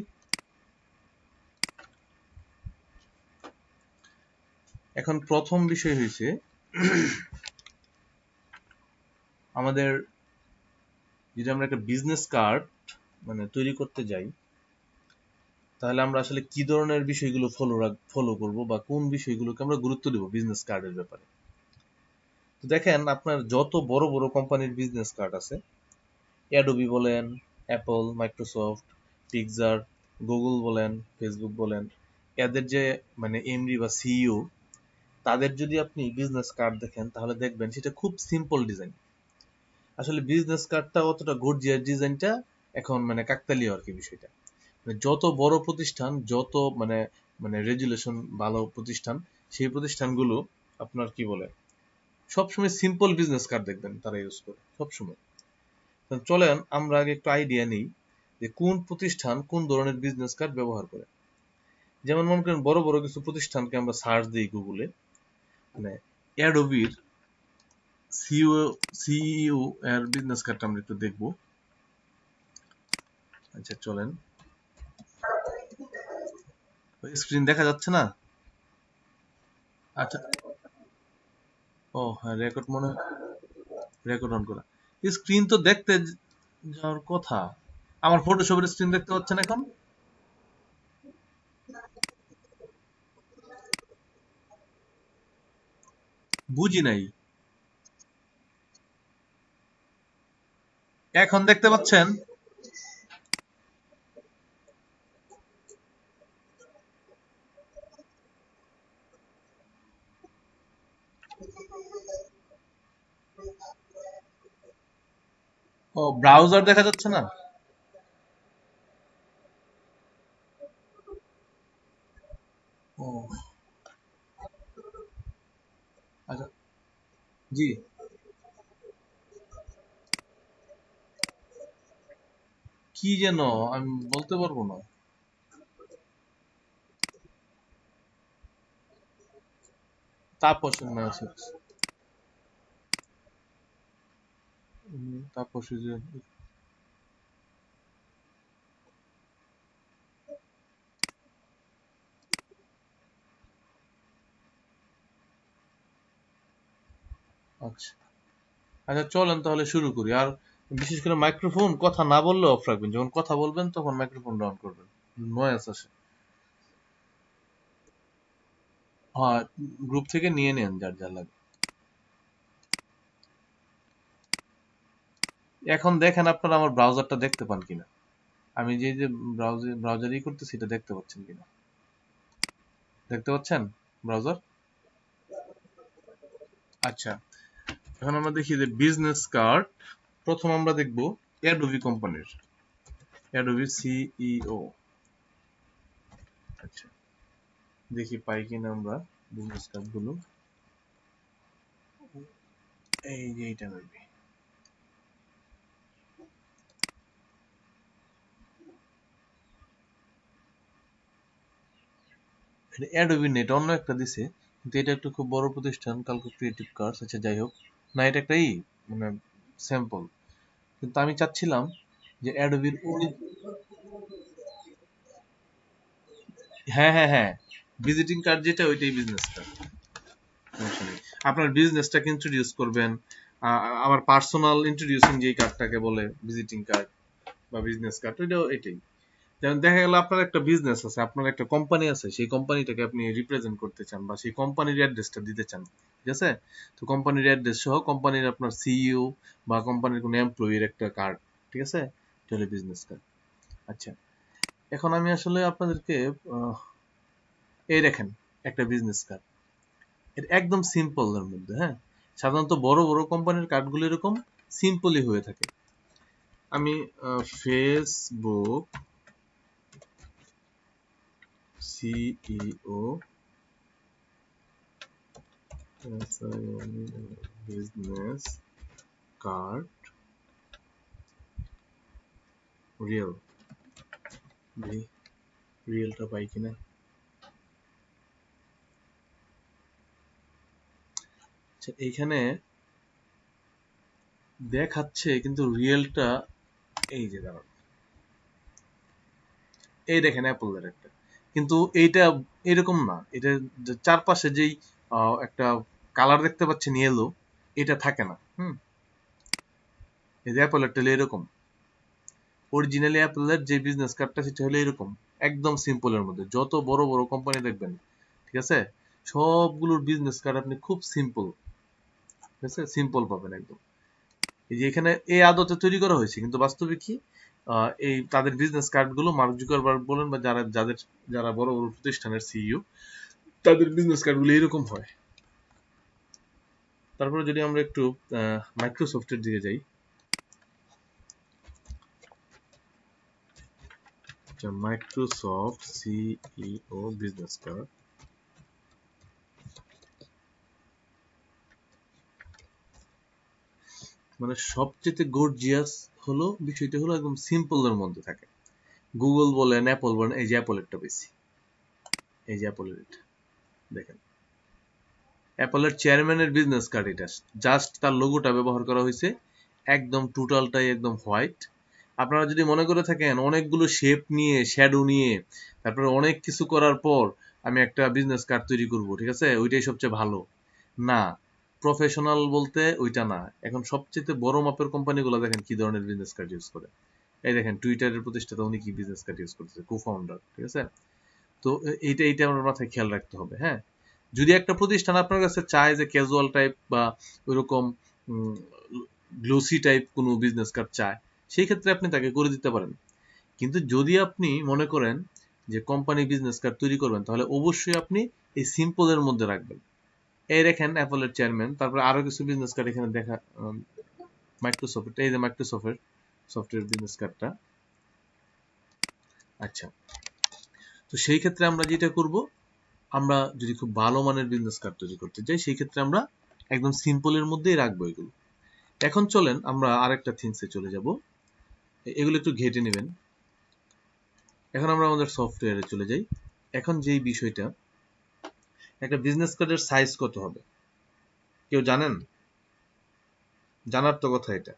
এখন প্রথম বিষয় হয়েছে আমাদের, যদি আমরা একটা বিজনেস কার্ড মানে তৈরি করতে যাই, তাহলে আমরা আসলে কি ধরনের বিষয়গুলো ফলো করব, বা কোন বিষয়গুলোকে আমরা গুরুত্ব দেব বিজনেস কার্ডের ব্যাপারে। তো দেখেন আপনার যত বড় বড় কোম্পানির বিজনেস কার্ড আছে, অ্যাডোবি বলেন, অ্যাপল, মাইক্রোসফট, পিক্সার, গুগল বলেন, ফেসবুক বলেন, এদের যে মানে এমডি বা সিইও, তাদের যদি আপনি বিজনেস কার্ড দেখেন তাহলে দেখবেন সেটা খুব সিম্পল ডিজাইন। আসলে বিজনেস কার্ডটা অতটা গর্জিয়াস ডিজাইনটা এখন মানে কাকতালীয় আর কি বিষয়টা। মানে যত বড় প্রতিষ্ঠান, যত মানে মানে রেজুলেশন ভালো প্রতিষ্ঠান, সেই প্রতিষ্ঠানগুলো আপনার কি বলে সবসময় সিম্পল বিজনেস কার্ড দেখবেন তারা ইউজ করে সবসময়। তো চলেন আমরা আগে একটু আইডিয়া নিই যে কোন প্রতিষ্ঠান কোন ধরনের বিজনেস কার্ড ব্যবহার করে। যেমন মনে করেন বড় বড় কিছু প্রতিষ্ঠানকে আমরা সার্চ দিই গুগলে, মানে অ্যাডোবির সিইও সিইও এর বিজনেস কার্ডটা আমরা একটু দেখবো। আচ্ছা চলেন, স্ক্রিন দেখা যাচ্ছে না? আচ্ছা, ও হ্যাঁ রেকর্ড মনে, রেকর্ড অন করা, স্ক্রিন তো দেখতে যাওয়ার কথা। আমার ফটোশপের স্ক্রিন দেখতে পাচ্ছেন এখন? বুঝি নাই, এখন দেখতে পাচ্ছেন? ও ব্রাউজার দেখা যাচ্ছে না? ও আচ্ছা, জি। কি যেন, আমি বলতে পারবো না। তাপস মেসেজ, তাপস আচ্ছা আচ্ছা, চলেন তাহলে শুরু করি। আর বিশেষ করে মাইক্রোফোন কথা না বললে অফ রাখবেন, যখন কথা বলবেন তখন মাইক্রোফোন অন করবেন, নয়েজ আসে। হ্যাঁ, গ্রুপ থেকে নিয়ে নেন যার যা লাগে। এখন দেখেন আপনারা আমার ব্রাউজারটা দেখতে পান কিনা, আমি যে যে ব্রাউজারই করতেছি এটা দেখতে পাচ্ছেন কিনা, দেখতে পাচ্ছেন ব্রাউজার? আচ্ছা, এখন আমরা দেখি যে বিজনেস কার্ড। প্রথম আমরা দেখব অ্যাডোবি কোম্পানির, অ্যাডোবি সিইও। আচ্ছা, দেখি পাই কিনা আমরা বিজনেস কার্ড গুলো। এই যে এইটা মেবি, এটা অ্যাডোবি নেট, অন্য একটা দিছে, কিন্তু এটা একটা খুব বড় প্রতিষ্ঠান, কালকে ক্রিয়েটিভ কার্ডস। আচ্ছা যাই হোক, না এটা একটাই মানে স্যাম্পল। কিন্তু আমি চাচ্ছিলাম যে অ্যাডোবির, হ্যাঁ হ্যাঁ হ্যাঁ, ভিজিটিং কার্ড যেটা ওইটাই বিজনেস কার্ড, সমস্যা নেই। আপনার বিজনেসটাকে ইন্ট্রোডিউস করবেন, আবার পার্সোনাল ইন্ট্রোডিউসিং যে কার্ডটাকে বলে ভিজিটিং কার্ড বা বিজনেস কার্ড, ওইটাও এটাই। যেমন দেখা গেল আপনার একটা বিজনেস আছে, আপনার একটা কোম্পানি আছে, সেই কোম্পানিটাকে আপনি রিপ্রেজেন্ট করতে চান বা সেই কোম্পানির অ্যাড্রেসটা দিতে চান, ঠিক আছে? তো কোম্পানির অ্যাড্রেস সহ কোম্পানির আপনার সিইও বা কোম্পানির কোনো এমপ্লয়ির একটা কার্ড, ঠিক আছে? এটা হলো বিজনেস কার্ড। আচ্ছা, এখন আমি আসলে আপনাদেরকে এই দেখেন একটা বিজনেস কার্ড, এটা একদম সিম্পল এর মধ্যে, হ্যাঁ। সাধারণত বড় বড় কোম্পানির কার্ডগুলো এরকম সিম্পলই হয়ে থাকে। আমি Facebook CEO business card real, রিয়েলটা পাই কিনা। আচ্ছা, এইখানে দেখাচ্ছে কিন্তু রিয়েলটা, এই যে দাঁড়ান, এই দেখেন অ্যাপলের একটা, কিন্তু এইটা এরকম না। এটা চারপাশে যেই একটা কালার দেখতে পাচ্ছেন ইয়েলো, এটা থাকে না। এই যে অ্যাপলেরটা হলো এরকম, অরিজিনালি অ্যাপলের যে বিজনেস কার্ডটা সেটা হলো এরকম, একদম সিম্পলের মধ্যে। যত বড় বড় কোম্পানি দেখবেন, ঠিক আছে, সবগুলোর বিজনেস কার্ড আপনি খুব সিম্পল, ঠিক আছে, সিম্পল পাবেন একদম। এই যে এখানে এই আদতে তৈরি করা হয়েছে, কিন্তু বাস্তবে কি, এই তাদের বিজনেস কার্ড গুলো মার্ক জুকারবার্গ বলেন বা যারা বড় বড় প্রতিষ্ঠানের সিইও, তাদের বিজনেস কার্ড গুলো এরকম হয়। তারপরে যদি আমরা একটু মাইক্রোসফটের দিকে যাই, মাইক্রোসফট সিইও বিজনেস কার্ড, মানে সবচেয়ে গর্জিয়াস হলো বিষয়টা হলো একদম সিম্পলের মধ্যে থাকে। গুগল বলেন, অ্যাপল বলেন, এই যে অ্যাপলেরটা বেশি, এই যে অ্যাপলের এটা দেখেন, অ্যাপলের চেয়ারম্যানের বিজনেস কার্ড এটা, জাস্ট তার লোগোটা ব্যবহার করা হয়েছে, একদম টোটালটাই একদম হোয়াইট। আপনারা যদি মনে করে থাকেন অনেকগুলো শেপ নিয়ে, শ্যাডো নিয়ে, তারপরে অনেক কিছু করার পর আমি একটা বিজনেস কার্ড তৈরি করব, ঠিক আছে, ওইটাই সবচেয়ে ভালো, না। প্রফেশনাল বলতে ওইটা না। এখন সবচেয়ে বড় মাপের কোম্পানিগুলো দেখেন কি ধরনের বিজনেস কার্ড ইউজ করে। এই দেখেন টুইটারের প্রতিষ্ঠাতা উনি কি বিজনেস কার্ড ইউজ করতেছে, কো ফাউন্ডার, ঠিক আছে? তো এইটা এইটা আমার মাথায় খেয়াল রাখতে হবে, হ্যাঁ। যদি একটা প্রতিষ্ঠান আপনার কাছে চায় যে ক্যাজুয়াল টাইপ বা ওইরকম গ্লোসি টাইপ কোনো বিজনেস কার্ড চায়, সেই ক্ষেত্রে আপনি তাকে করে দিতে পারেন। কিন্তু যদি আপনি মনে করেন যে কোম্পানি বিজনেস কার্ড তৈরি করবেন, তাহলে অবশ্যই আপনি এই সিম্পলের মধ্যে রাখবেন। এই দেখেন অ্যাপলের চেয়ারম্যান, তারপরে আরো কিছু বিজনেস কার্ড এখানে দেখা, মাইক্রোসফট, এই যে মাইক্রোসফটের সফটওয়্যার বিজনেস কার্ডটা। আচ্ছা, তো সেই ক্ষেত্রে আমরা যেটা করব, আমরা যদি খুব ভালো মানের বিজনেস কার্ড তৈরি করতে চাই, সেই ক্ষেত্রে আমরা একদম সিম্পলের মধ্যেই রাখবো এগুলো। এখন চলেন আমরা আরেকটা থিংসে চলে যাব, এগুলো একটু ঘেটে নেবেন। এখন আমরা আমাদের সফটওয়্যারে চলে যাই। এখন যেই বিষয়টা, একটা বিজনেস কার্ডের সাইজ কত হবে কেউ জানেন? জানার তো কথা এটা।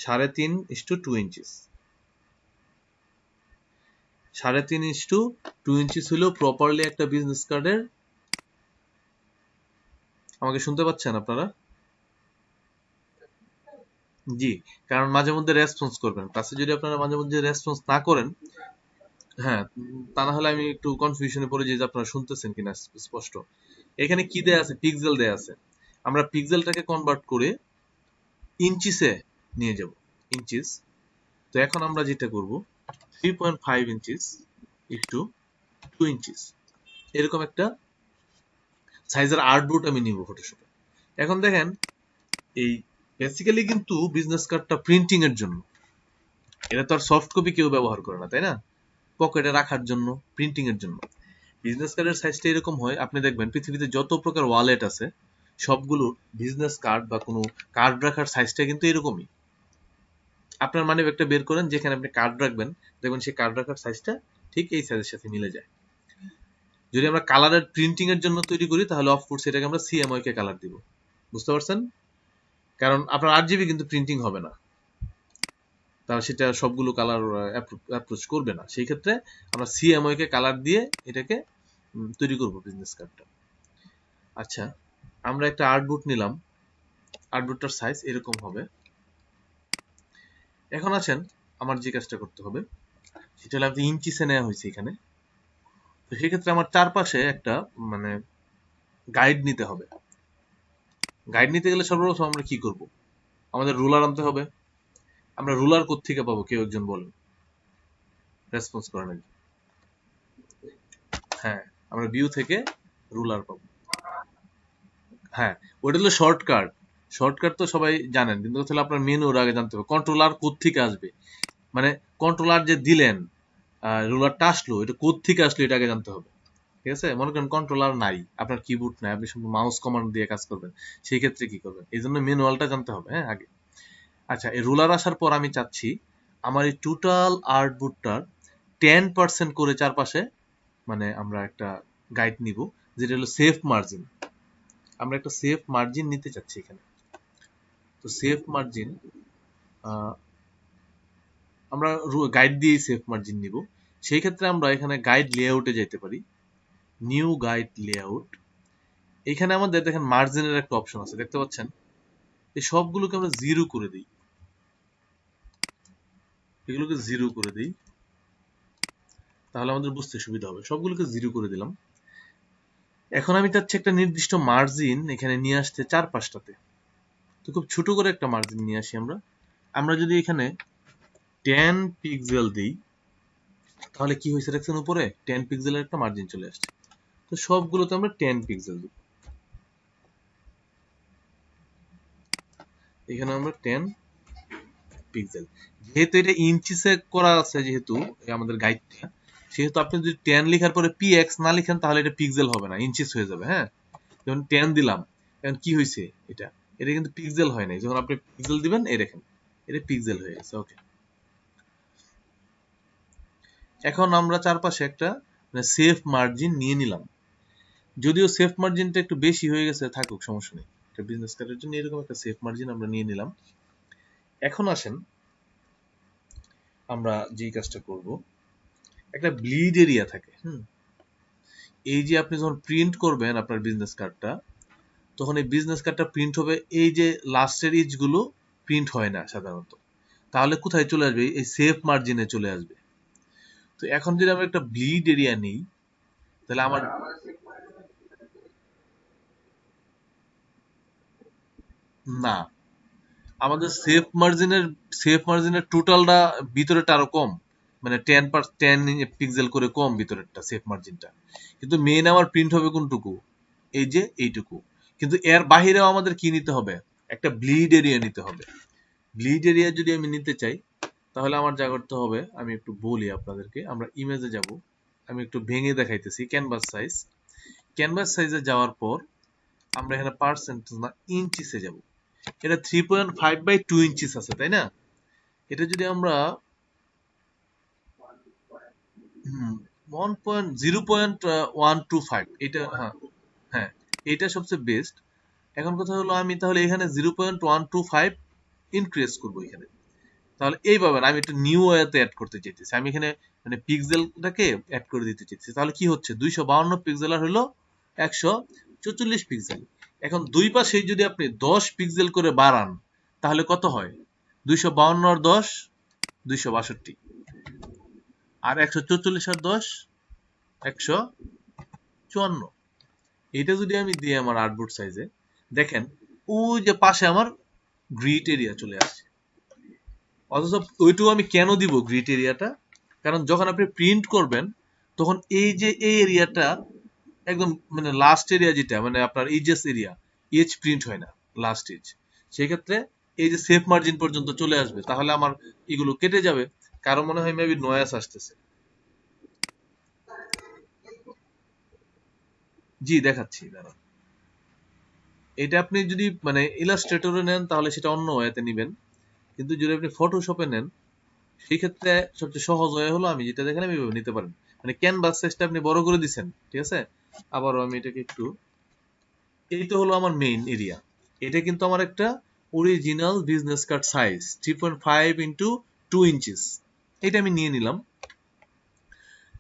3.5:2 ইঞ্চিস। 3.5:2 ইঞ্চিস হলো প্রপারলি একটা বিজনেস কার্ডের। আমাকে শুনতে পাচ্ছেন আপনারা? জি, কারণ মাঝে মধ্যে রেসপন্স করবেন। ক্লাসে যদি আপনারা মাঝে মধ্যে রেসপন্স না করেন, হ্যাঁ, তা না হলে আমি একটু কনফিউশনে পড়ে যাই যে আপনারা শুনতেছেন কিনা স্পষ্ট। এখানে কি দেয়া আছে? পিক্সেল দেয়া আছে। আমরা পিক্সেলটাকে কনভার্ট করে ইঞ্চিসে নিয়ে যাব। ইঞ্চিস। তো এখন আমরা যেটা করব, 3.5 ইঞ্চিস ইন্টু 2 ইঞ্চিস, এরকম একটা সাইজের আর্টবোর্ড আমি নিব ফটোশপে। এখন দেখেন, এই বেসিক্যালি কিন্তু বিজনেস কার্ডটা প্রিন্টিং এর জন্য, এটা তো আর সফট কপি কেউ ব্যবহার করে না, তাই না? পকেটে রাখার জন্য, প্রিন্টিং এর জন্য। বিজনেস কার্ডের সাইজটা এরকম হয়, আপনি দেখবেন পৃথিবীতে যত প্রকার ওয়ালেট আছে সবগুলোর বিজনেস কার্ড বা কোনো কার্ড রাখার সাইজটা কিন্তু এরকমই। আপনার মানি ব্যাগটা বের করেন, যেখানে আপনি কার্ড রাখবেন, দেখবেন সেই কার্ড রাখার সাইজটা ঠিক এই সাইজের সাথে মিলে যায়। যদি আমরা কালারের প্রিন্টিং এর জন্য তৈরি করি, তাহলে অফকোর্স এটাকে আমরা সিএমওয়াই কে কালার দিব। বুঝতে পারছেন? কারণ আপনার 8 জিবি কিন্তু প্রিন্টিং হবে না, তাহলে সেটা সবগুলো কালার অ্যাপ্রোচ করবে না। সেই ক্ষেত্রে আমরা সিএমওয়াই কে কালার দিয়ে এটাকে তৈরি করব বিজনেস কার্ডটা। আচ্ছা, আমরা একটা আর্টবোর্ড নিলাম। আর্টবোর্ডটার সাইজ এরকম হবে। এখন আছেন, আমার যে কাজটা করতে হবে সেটা হলো, আমি ইঞ্চিসে নেওয়া হয়েছে এখানে। তো সেক্ষেত্রে আমার চারপাশে একটা মানে গাইড নিতে হবে। গাইড নিতে গেলে সর্বপ্রথম আমরা কি করব? আমাদের রুলার আনতে হবে। আমরা রুলার কোত্থেকে পাবো কেউ একজন বলেন, রেসপন্স করেন একজন। হ্যাঁ, আমরা ভিউ থেকে রুলার পাবো। হ্যাঁ, ওটা হলো শর্টকাট। শর্টকাট তো সবাই জানেন, কিন্তু তাহলে আপনার মেনুর আগে জানতে হবে কন্ট্রোলার কোত্থেকে আসবে। মানে কন্ট্রোলার যে দিলেন, রুলারটা আসলো, এটা কোত্থেকে আসলো এটা আগে জানতে হবে। ঠিক আছে? মনে করেন কন্ট্রোলার নাই, আপনার কিবোর্ড নাই, আপনি শুধু মাউস কমান্ড দিয়ে কাজ করবেন, সেই ক্ষেত্রে কি করবেন? এই জন্য ম্যানুয়ালটা জানতে হবে, হ্যাঁ, আগে। আচ্ছা, এই রুলার আসার পর আমি চাচ্ছি আমার এই টোটাল আর্টবোর্ডটার 10% করে চারপাশে মানে আমরা একটা গাইড নিব, যেটা হলো সেফ মার্জিন। আমরা একটা সেফ মার্জিন নিতে চাচ্ছি এখানে। তো সেফ মার্জিন, আমরা গাইড দিয়ে সেফ মার্জিন নিব। সেই ক্ষেত্রে আমরা এখানে গাইড লেআউটে যেতে পারি, নিউ গাইড লেআউট। এখানে আমাদের দেখেন মার্জিনের একটা অপশন আছে, দেখতে পাচ্ছেন? এই সবগুলোকে আমরা জিরো করে দিই, এগুলোকে জিরো করে দিই, তাহলে আমাদের বুঝতে সুবিধা হবে। সবগুলোকে জিরো করে দিলাম। এখন আমি চাচ্ছি একটা নির্দিষ্ট মার্জিন এখানে নিয়ে আসতে চারপাশটাতে। তো খুব ছোট করে একটা মার্জিন নিয়ে আসি আমরা। আমরা যদি এখানে 10 পিক্সেল দিই, তাহলে কি হয়েছে দেখছেন? উপরে 10 পিক্সেলের একটা মার্জিন চলে আসছে। তো সবগুলোতে আমরা 10 পিক্সেল দিব। এখানে আমরা 10 পিক্সেল। যেহেতু এটা ইঞ্চিসে করা আছে, যেহেতু আমাদের গাইডটা, সেহেতু আপনি যদি 10 লেখার পরে পিএক্স না লিখেন, তাহলে এটা পিক্সেল হবে না, ইঞ্চিস হয়ে যাবে। হ্যাঁ, যেমন 10 দিলাম, এখন কি হয়েছে? এটা এটা কিন্তু পিক্সেল হয় নাই। যখন আপনি পিক্সেল দিবেন, এই দেখেন এটা পিক্সেল হয়ে গেছে। ওকে, এখন আমরা চারপাশে একটা সেফ মার্জিন নিয়ে নিলাম। যদিও সেফ মার্জিনটা একটু বেশি হয়ে গেছে, থাকুক, সমস্যা নেই। একটা বিজনেস কার্ডের জন্য এরকম একটা সেফ মার্জিন আমরা নিয়ে নিলাম। এখন আসেন, আমরা যেই কাজটা করব, একটা ব্লিড এরিয়া থাকে। এই যে আপনি যখন প্রিন্ট করবেন আপনার বিজনেস কার্ডটা, তখন এই বিজনেস কার্ডটা প্রিন্ট হবে, এই যে লাস্টের ইজ গুলো প্রিন্ট হয় না সাধারণত। তাহলে কোথায় চলে আসবে? এই সেফ মার্জিনে চলে আসবে। তো এখন যদি আমরা একটা ব্লিড এরিয়া নিই, তাহলে আমার না, আমাদের সেফ মার্জিনের টোটালটা ভিতরেটা আরো কম, মানে 10 পিক্সেল করে কম ভিতরেরটা সেফ মার্জিনটা। কিন্তু মেইন আমার প্রিন্ট হবে কোনটুকু? এই যে এইটুকু। কিন্তু এর বাহিরেও আমাদের কি নিতে হবে? একটা ব্লিড এরিয়া নিতে হবে। ব্লিড এরিয়া যদি আমি নিতে চাই, তাহলে আমার যা করতে হবে আমি একটু বলি আপনাদেরকে। আমরা ইমেজে যাব, আমি একটু ভেঙে দেখাইতেছি। ক্যানভাস সাইজে যাওয়ার পর আমরা এখানে পার্সেন্টেজ না ইঞ্চিসে যাব। এটা 3.5/2 ইঞ্চিস আছে, তাই না? এটা যদি আমরা 0.125 এটা, হ্যাঁ হ্যাঁ, এটা সবচেয়ে বেস্ট। এখন কথা হলো আমি তাহলে এখানে 0.125 ইনক্রিজ করবো এখানে। তাহলে এইভাবে না, আমি একটু নিউ ওয়েতে অ্যাড করতে চাইতেছি, আমি এখানে মানে পিক্সেলটাকে অ্যাড করে দিতে চাইতেছি। তাহলে কি হচ্ছে, 252 পিক্সেল আর হলো 144 পিক্সেল। এখন দুই পাশেই যদি আপনি 10 পিক্সেল করে বাড়ান তাহলে কত হয়, 252 আর 10 262, আর 144 আর 10 154। এটা যদি আমি দিই আমার আর্টবোর্ড সাইজে, দেখেন ওই যে পাশে আমার গ্রিড এরিয়া চলে আসছে। অথচ ওইটুকু আমি কেন দিব গ্রিড এরিয়াটা, কারণ যখন আপনি প্রিন্ট করবেন তখন এই যে এই এরিয়াটা একদম মানে লাস্ট এরিয়া, যেটা মানে আপনার এজেস এরিয়া, এজ প্রিন্ট হয় না লাস্ট এজ, সেই ক্ষেত্রে এই যে সেফ মার্জিন পর্যন্ত চলে আসবে, তাহলে আমার এগুলো কেটে যাবে। কারো মনে হয় মেবি নয়েস আসতেছে। জি দেখাচ্ছি দাঁড়ান। এটা আপনি যদি মানে ইলাস্ট্রেটরে নেন তাহলে সেটা অন্য ওয়েতে নিবেন, কিন্তু যদি আপনি ফটোশপে নেন সেই ক্ষেত্রে সবচেয়ে সহজ ওয়ে হলো আমি যেটা দেখালাম এইভাবে নিতে পারেন। মানে ক্যানভাস সাইজটা আপনি বড় করে দিচ্ছেন, ঠিক আছে। আবারও আমি এটাকে একটু, এই তো হলো আমার মেইন এরিয়া। এটা কিন্তু আমার একটা original business card size 3.5 × 2 inches. এটা আমি নিয়ে নিলাম।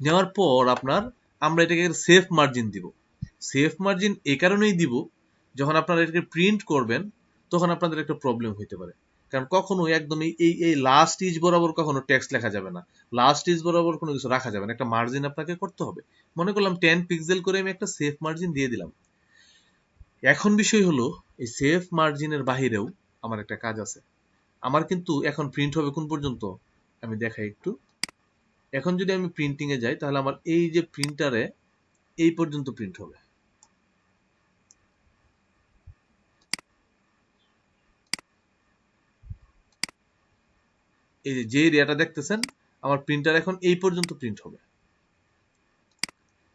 নেওয়ার পর আপনার আমরা এটাকে সেফ মার্জিন দিব। সেফ মার্জিন এই কারণেই দিব, যখন আপনারা এটাকে প্রিন্ট করবেন তখন আপনাদের একটা প্রবলেম হইতে পারে। কারণ কখনো একদম এই লাস্ট ইজ বরাবর কখনো টেক্সট লেখা যাবে না, লাস্ট ইজ বরাবর কোনো কিছু রাখা যাবে না, একটা মার্জিন আপনাকে করতে হবে। মনে করলাম 10 পিক্সেল করে আমি একটা সেফ মার্জিন দিয়ে দিলাম। এখন বিষয় হলো, এই সেফ মার্জিনের বাহিরেও আমার একটা কাজ আছে। আমার কিন্তু এখন প্রিন্ট হবে কোন পর্যন্ত, আমি দেখাই একটু। এখন যদি আমি প্রিন্টিং এ যাই তাহলে আমার এই যে প্রিন্টারে এই পর্যন্ত প্রিন্ট হবে। এই যে এরিয়াটা দেখতেছেন, আমার প্রিন্টার এখন এই পর্যন্ত প্রিন্ট হবে।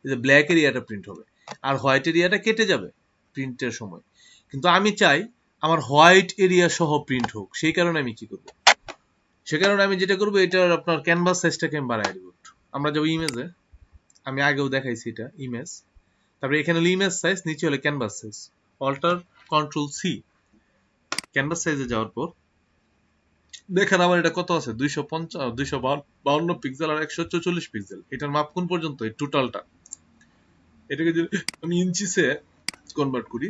এই যে ব্ল্যাক এরিয়াটা প্রিন্ট হবে, আর হোয়াইট এরিয়াটা কেটে যাবে প্রিন্টের সময়। কিন্তু আমি চাই আমার হোয়াইট এরিয়া সহ প্রিন্ট হোক, সেই কারণে আমি কি করব, সে কারণে আমি যেটা করবো, এটার আপনার ক্যানভাস সাইজটাকে আমি বাড়াই দিব একটু। আমরা যাবো ইমেজে, আমি আগেও দেখাইছি এটা ইমেজ, তারপরে এখানে হলো ইমেজ সাইজ, নিচে হলো canvas size, alter control C. Canvas সাইজে যাওয়ার পর দেখেন আমার এটা কত আছে, 252 পিক্সেল আর 144 পিক্সেল। এটার মাপ কোন পর্যন্ত, এই টোটালটা। এটাকে যদি আমি ইঞ্চিসে কনভার্ট করি,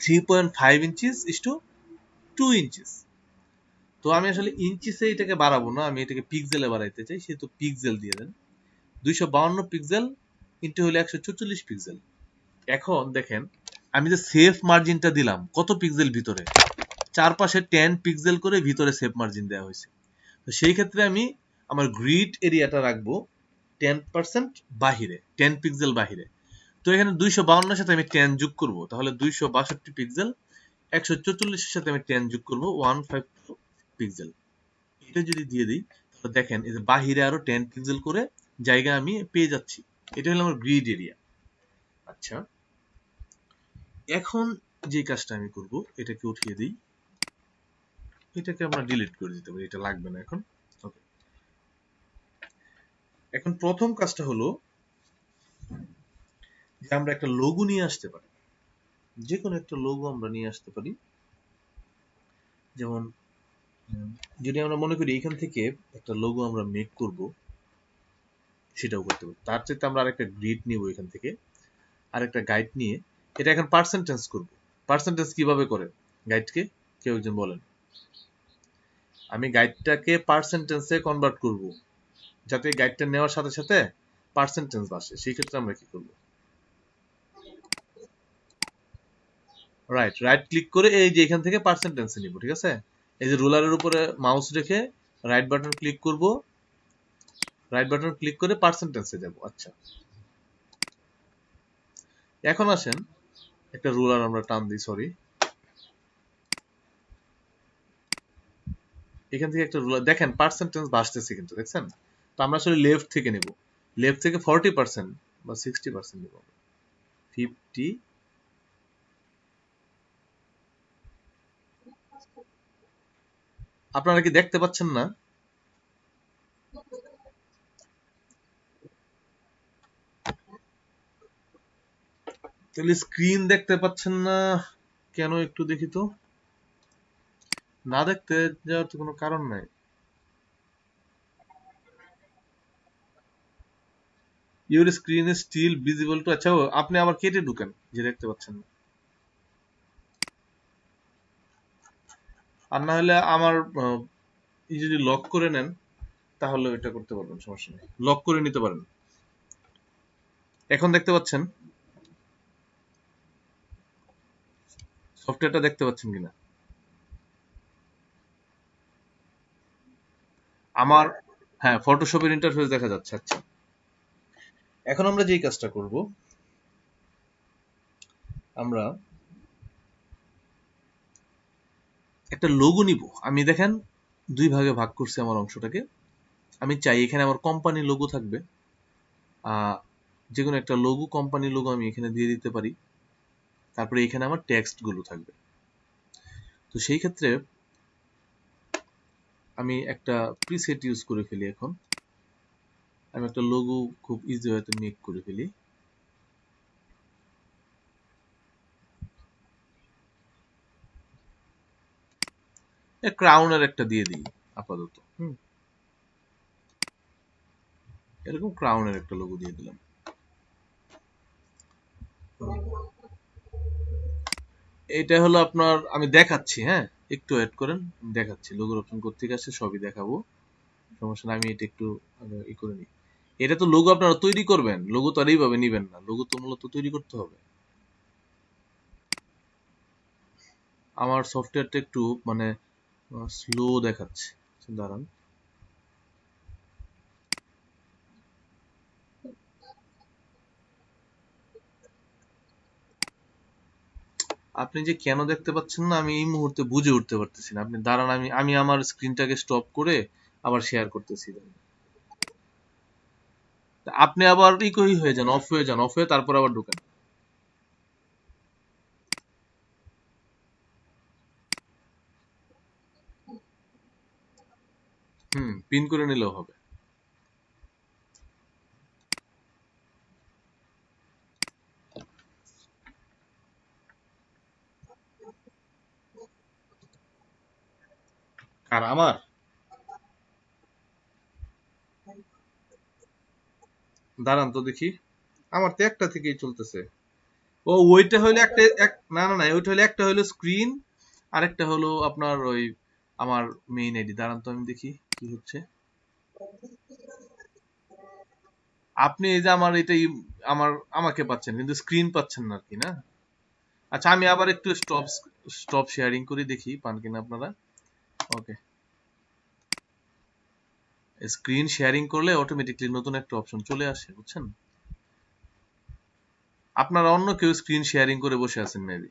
3.5 ইঞ্চিস ইস টু 2 ইঞ্চিস। তো আমি আসলে ইঞ্চিসে এটাকে বাড়াবো না, আমি এটাকে পিক্সেলে বাড়াইতে চাই, সেহেতু পিক্সেল দিয়ে দেন। 252 পিক্সেল ইন্টু হলো 144 পিক্সেল। এখন দেখেন আমি যে সেফ মার্জিনটা দিলাম কত পিক্সেল ভিতরে, চারপাশে 10 পিক্সেল করে ভিতরে সেফ মার্জিন দেওয়া হয়েছে। তো সেই ক্ষেত্রে আমি আমার গ্রিড এরিয়াটা রাখবো 10% বাহিরে, 10 পিক্সেল বাহিরে। তো এখানে 252 সাথে আমি 10 যোগ করব, তাহলে 262 পিক্সেল, 144 সাথে আমি 10 যোগ করব 152 পিক্সেল। এটা যদি দিয়ে দিই তাহলে দেখেন এই যে বাহিরে আরো 10 পিক্সেল করে জায়গা আমি পেয়ে যাচ্ছি। এটা হলো আমার গ্রিড এরিয়া। আচ্ছা, এখন যে কাজটা আমি করব, এটাকে উঠিয়ে দিই, এটাকে আমরা ডিলিট করে দিতে পারি, এটা লাগবে না এখন। ওকে, এখন প্রথম কাজটা হলো যে আমরা একটা লোগো নিয়ে আসতে পারি, যে কোনো একটা লোগো আমরা নিয়ে আসতে পারি। যেমন যদি আমরা মনে করি এখান থেকে একটা লোগো আমরা মেক করব, সেটাও করতে পারি। তার চাইতে আমরা আরেকটা গ্রিড নিব এখান থেকে, আরেকটা গাইড নিয়ে এটা এখন পার্সেন্টেজ করব। পার্সেন্টেজ কিভাবে করে গাইডকে, কেউ একজন বলেন। আমি গাইডটাকে পার্সেন্টেজে কনভার্ট করব, যাতে গাইডটা নেওয়ার সাথে সাথে পার্সেন্টেজ আসে। সেই ক্ষেত্রে আমরা কি করব, রাইট রাইট ক্লিক করে এই যে এখান থেকে পার্সেন্টেজ নিব, ঠিক আছে। এই যে রুলারের উপরে মাউস রেখে রাইট বাটন ক্লিক করব, রাইট বাটন ক্লিক করে পার্সেন্টেজে যাব। আচ্ছা, এখন আসেন একটা রুলার আমরা টান দিই, সরি, এখান থেকে একটা রুলার দেখেন পার্সেন্টেজ বাড়তেছে কিন্তু, দেখছেন। তো আমরা আসলে লেফট থেকে নেব, লেফট থেকে 40% বা 60% নেব, 50। আপনারা কি দেখতে পাচ্ছেন না? তাহলে স্ক্রিন দেখতে পাচ্ছেন না কেন, একটু দেখি তো। না দেখতে যাওয়ার তো কোনো কারণ নাই। Your screen is still visible to, আচ্ছা আপনি আবার কেটে ঢুকেন যে দেখতে পাচ্ছেন না। আর না হলে আমার যদি লক করে নেন তাহলে ওইটা করতে পারবেন, সমস্যা নেই, লক করে নিতে পারেন। এখন দেখতে পাচ্ছেন সফটওয়্যারটা, দেখতে পাচ্ছেন কিনা আমার? হ্যাঁ, ফটোশপের ইন্টারফেস দেখা যাচ্ছে। আচ্ছা, এখন আমরা যেই কাজটা করব, আমরা একটা লোগো নিব। আমি দেখেন দুই ভাগে ভাগ করছি আমার অংশটাকে। আমি চাই এখানে আমার কোম্পানি লোগো থাকবে, যে কোনো একটা লোগো, কোম্পানি লোগো আমি এখানে দিয়ে দিতে পারি। তারপরে এখানে আমার টেক্সট গুলো থাকবে। তো সেই ক্ষেত্রে আমি একটা প্রিসেট ইউজ করে ফেলি। এখন আমি একটা লোগো খুব ইজি ওয়েতে মেক করে ফেলি। ক্রাউনের একটা দিয়ে দিই আপাতত। এরকম ক্রাউনের একটা লোগো দিয়ে দিলাম। এটা হলো আপনার, আমি দেখাচ্ছি, হ্যাঁ একটু ওয়েট করেন, দেখাচ্ছি। লোগোর অপশন কোত্থেকে আসছে সবই দেখাবো, সমস্যা না। আমি এটা একটু ই করে নিই। এটা তো লোগো আপনারা তৈরি করবেন, লোগো তো আর এইভাবে নিবেন না, লোগো তো মূলত তৈরি করতে হবে। আমার সফটওয়্যারটা একটু মানে স্লো দেখাচ্ছে, দাঁড়ান। আপনি যে কেন দেখতে পাচ্ছেন না আমি এই মুহূর্তে বুঝে উঠতে পারতেছি না। আপনি দাঁড়ান, আমি আমি আমার স্ক্রিনটাকে স্টপ করে আবার শেয়ার করতেছি। আপনি আবার ইকোই হয়ে যান, অফ হয়ে যান, অফ হয়ে তারপর আবার ঢুকেন। পিন করে নিলেও হবে। আর আমার দাঁড়ান তো দেখি, আমার তো একটা থেকেই চলতেছে। ও ওইটা হইলো একটা না না না, ওইটা হইলো একটা হইলো স্ক্রিন, আরেকটা হলো আপনার ওই আমার মেইন আইডি। দাঁড়ান তো আমি দেখি কি হচ্ছে। আপনি এই যে আমার এটা আমার আমাকে পাচ্ছেন কিন্তু স্ক্রিন পাচ্ছেন না আর কি, না? আচ্ছা, আমি আবার একটু স্টপ স্টপ শেয়ারিং করি, দেখি পান কিনা আপনারা। ওকে, স্ক্রিন শেয়ারিং করলে অটোমেটিকলি নতুন একটা অপশন চলে আসে, বুঝছেন? আপনারা অন্য কেউ স্ক্রিন শেয়ারিং করে বসে আছেন মেবি।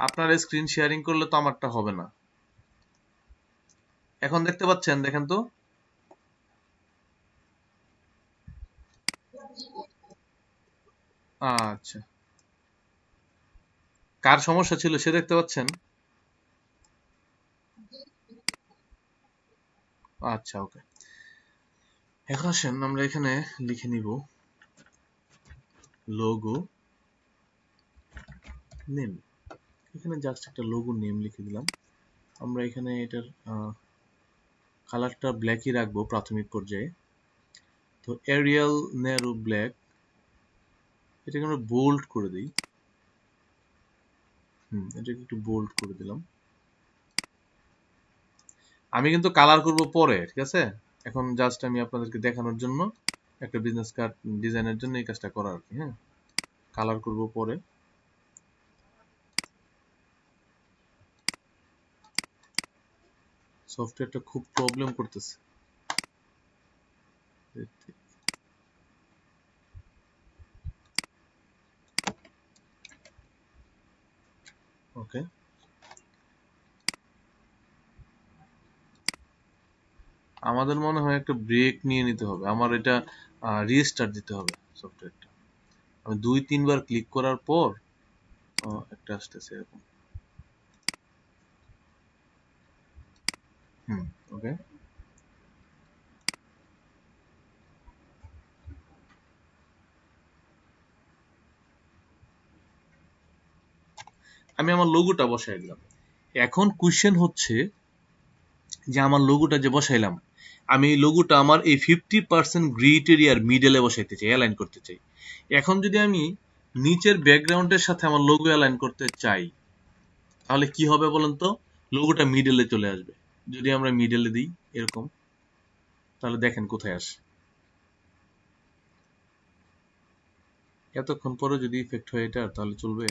আপনার স্ক্রিন শেয়ারিং করলে তো আমারটা হবে না। এখন দেখতে পাচ্ছেন, দেখেন তো। আচ্ছা, কার সমস্যা ছিল সে দেখতে পাচ্ছেন? আচ্ছা, ওকে। এখন আসেন আমরা এখানে লিখে নিব লোগো নেম। এখানে জাস্ট একটা লোগো নেম লিখে দিলাম। আমরা এখানে এটার কালারটা ব্ল্যাকই রাখবো প্রাথমিক পর্যায়ে। তো এরিয়াল ন্যারো ব্ল্যাক, এটাকে আমরা বোল্ড করে দিই। এটাকে একটু বোল্ড করে দিলাম। আমি কিন্তু কালার করব পরে, ঠিক আছে? এখন জাস্ট আমি আপনাদেরকে দেখানোর জন্য, একটা বিজনেস কার্ড ডিজাইনের জন্য এই কাজটা করা আর কি। হ্যাঁ, কালার করব পরে। সফটওয়্যারটা খুব প্রবলেম করতেছে। ওকে, আমাদের মনে হয় একটা ব্রেক নিয়ে নিতে হবে। আমার এটা রিস্টার্ট দিতে হবে সফটওয়্যারটা। আমি 2-3 বার ক্লিক করার পর একটা আসতেছে এরকম। ওকে, আমি আমার লোগোটা বসাই দিলাম। এখন কোশ্চেন হচ্ছে যে আমার লোগোটা যে বসাইলাম, আমি এই লোগোটা আমার এই 50% গ্রিড এরিয়ার মিডলে বসাইতে চাই, অ্যালাইন করতে চাই। এখন যদি আমি নিচের ব্যাকগ্রাউন্ডের সাথে আমার লোগো অ্যালাইন করতে চাই, তাহলে কি হবে বলেন তো? লোগোটা মিডলে চলে আসবে। যদি আমরা মিডলে দিই এরকম, তাহলে দেখেন কোথায় আসে। এতক্ষণ পরে যদি ইফেক্ট হয় এটা, তাহলে চলবে?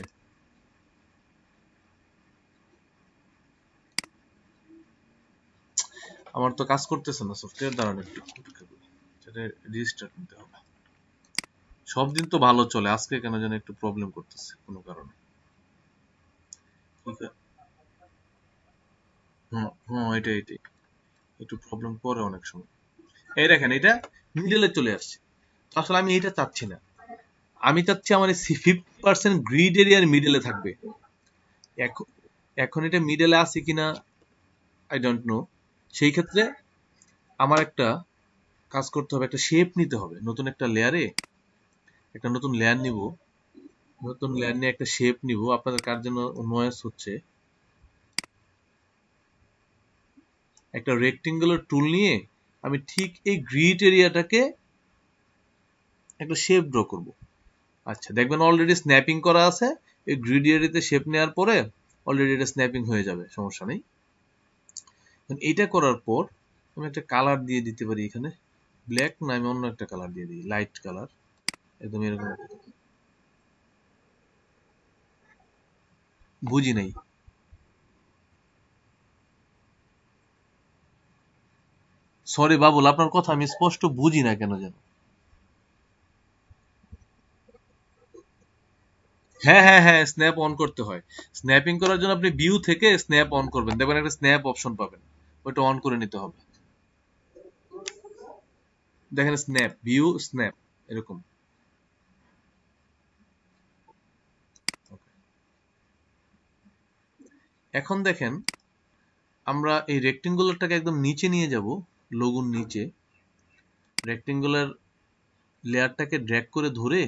আমার তো কাজ করতেছে না সফটওয়্যার, দাঁড়ান একটু অপেক্ষা করি, সেটা রিস্টার্ট নিতে হবে। সব দিন তো ভালো চলে, আজকে কেন যেন একটু প্রবলেম করতেছে কোনো কারণে। এটাই এটাই একটু প্রবলেম করে অনেক সময়। এই দেখেন এটা মিডলে চলে আসছে। আসলে আমি এটা চাচ্ছি না, আমি চাচ্ছি আমার 50% গ্রিড এরিয়ার মিডলে থাকবে। এখন এখন এটা মিডলে আছে কিনা আই ডোন্ট নো। সেই ক্ষেত্রে আমার একটা কাজ করতে হবে, একটা শেপ নিতে হবে, নতুন একটা লেয়ারে একটা নতুন লেয়ার নিব, নতুন লেয়ার নিয়ে একটা শেপ নিব। আপনাদের কার জন্য নয়েস হচ্ছে, একটা রেক্টেঙ্গুলার টুল নিয়ে আমি ঠিক এই গ্রিড এরিয়াটাকে একটা শেপ ড্র করব। আচ্ছা দেখবেন অলরেডি স্ন্যাপিং করা আছে। এই গ্রিড এরিয়াতে শেপ নেওয়ার পরে অলরেডি এটা স্ন্যাপিং হয়ে যাবে, সমস্যা নেই। এইটা করার পর আমি একটা কালার দিয়ে দিতে পারি এখানে, ব্ল্যাক না, আমি অন্য একটা কালার দিয়ে দিই, লাইট কালার, একদম এরকম। বুঝি নাই। সরি বাবুল, আপনার কথা আমি স্পষ্ট বুঝি না কেন যেন। হ্যাঁ হ্যাঁ হ্যাঁ, স্ন্যাপ অন করতে হয়। স্ন্যাপিং করার জন্য আপনি ভিউ থেকে স্ন্যাপ অন করবেন, দেখবেন একটা স্ন্যাপ অপশন পাবেন, ওইটা অন করে নিতে হবে। দেখেন স্ন্যাপ, ভিউ, স্ন্যাপ, এরকম। এখন দেখেন আমরা এই রেক্টেঙ্গুলারটাকে একদম নিচে নিয়ে যাব, লোগোর নিচে রেক্টেঙ্গুলার লেয়ারটাকে ড্র্যাগ করে ধরে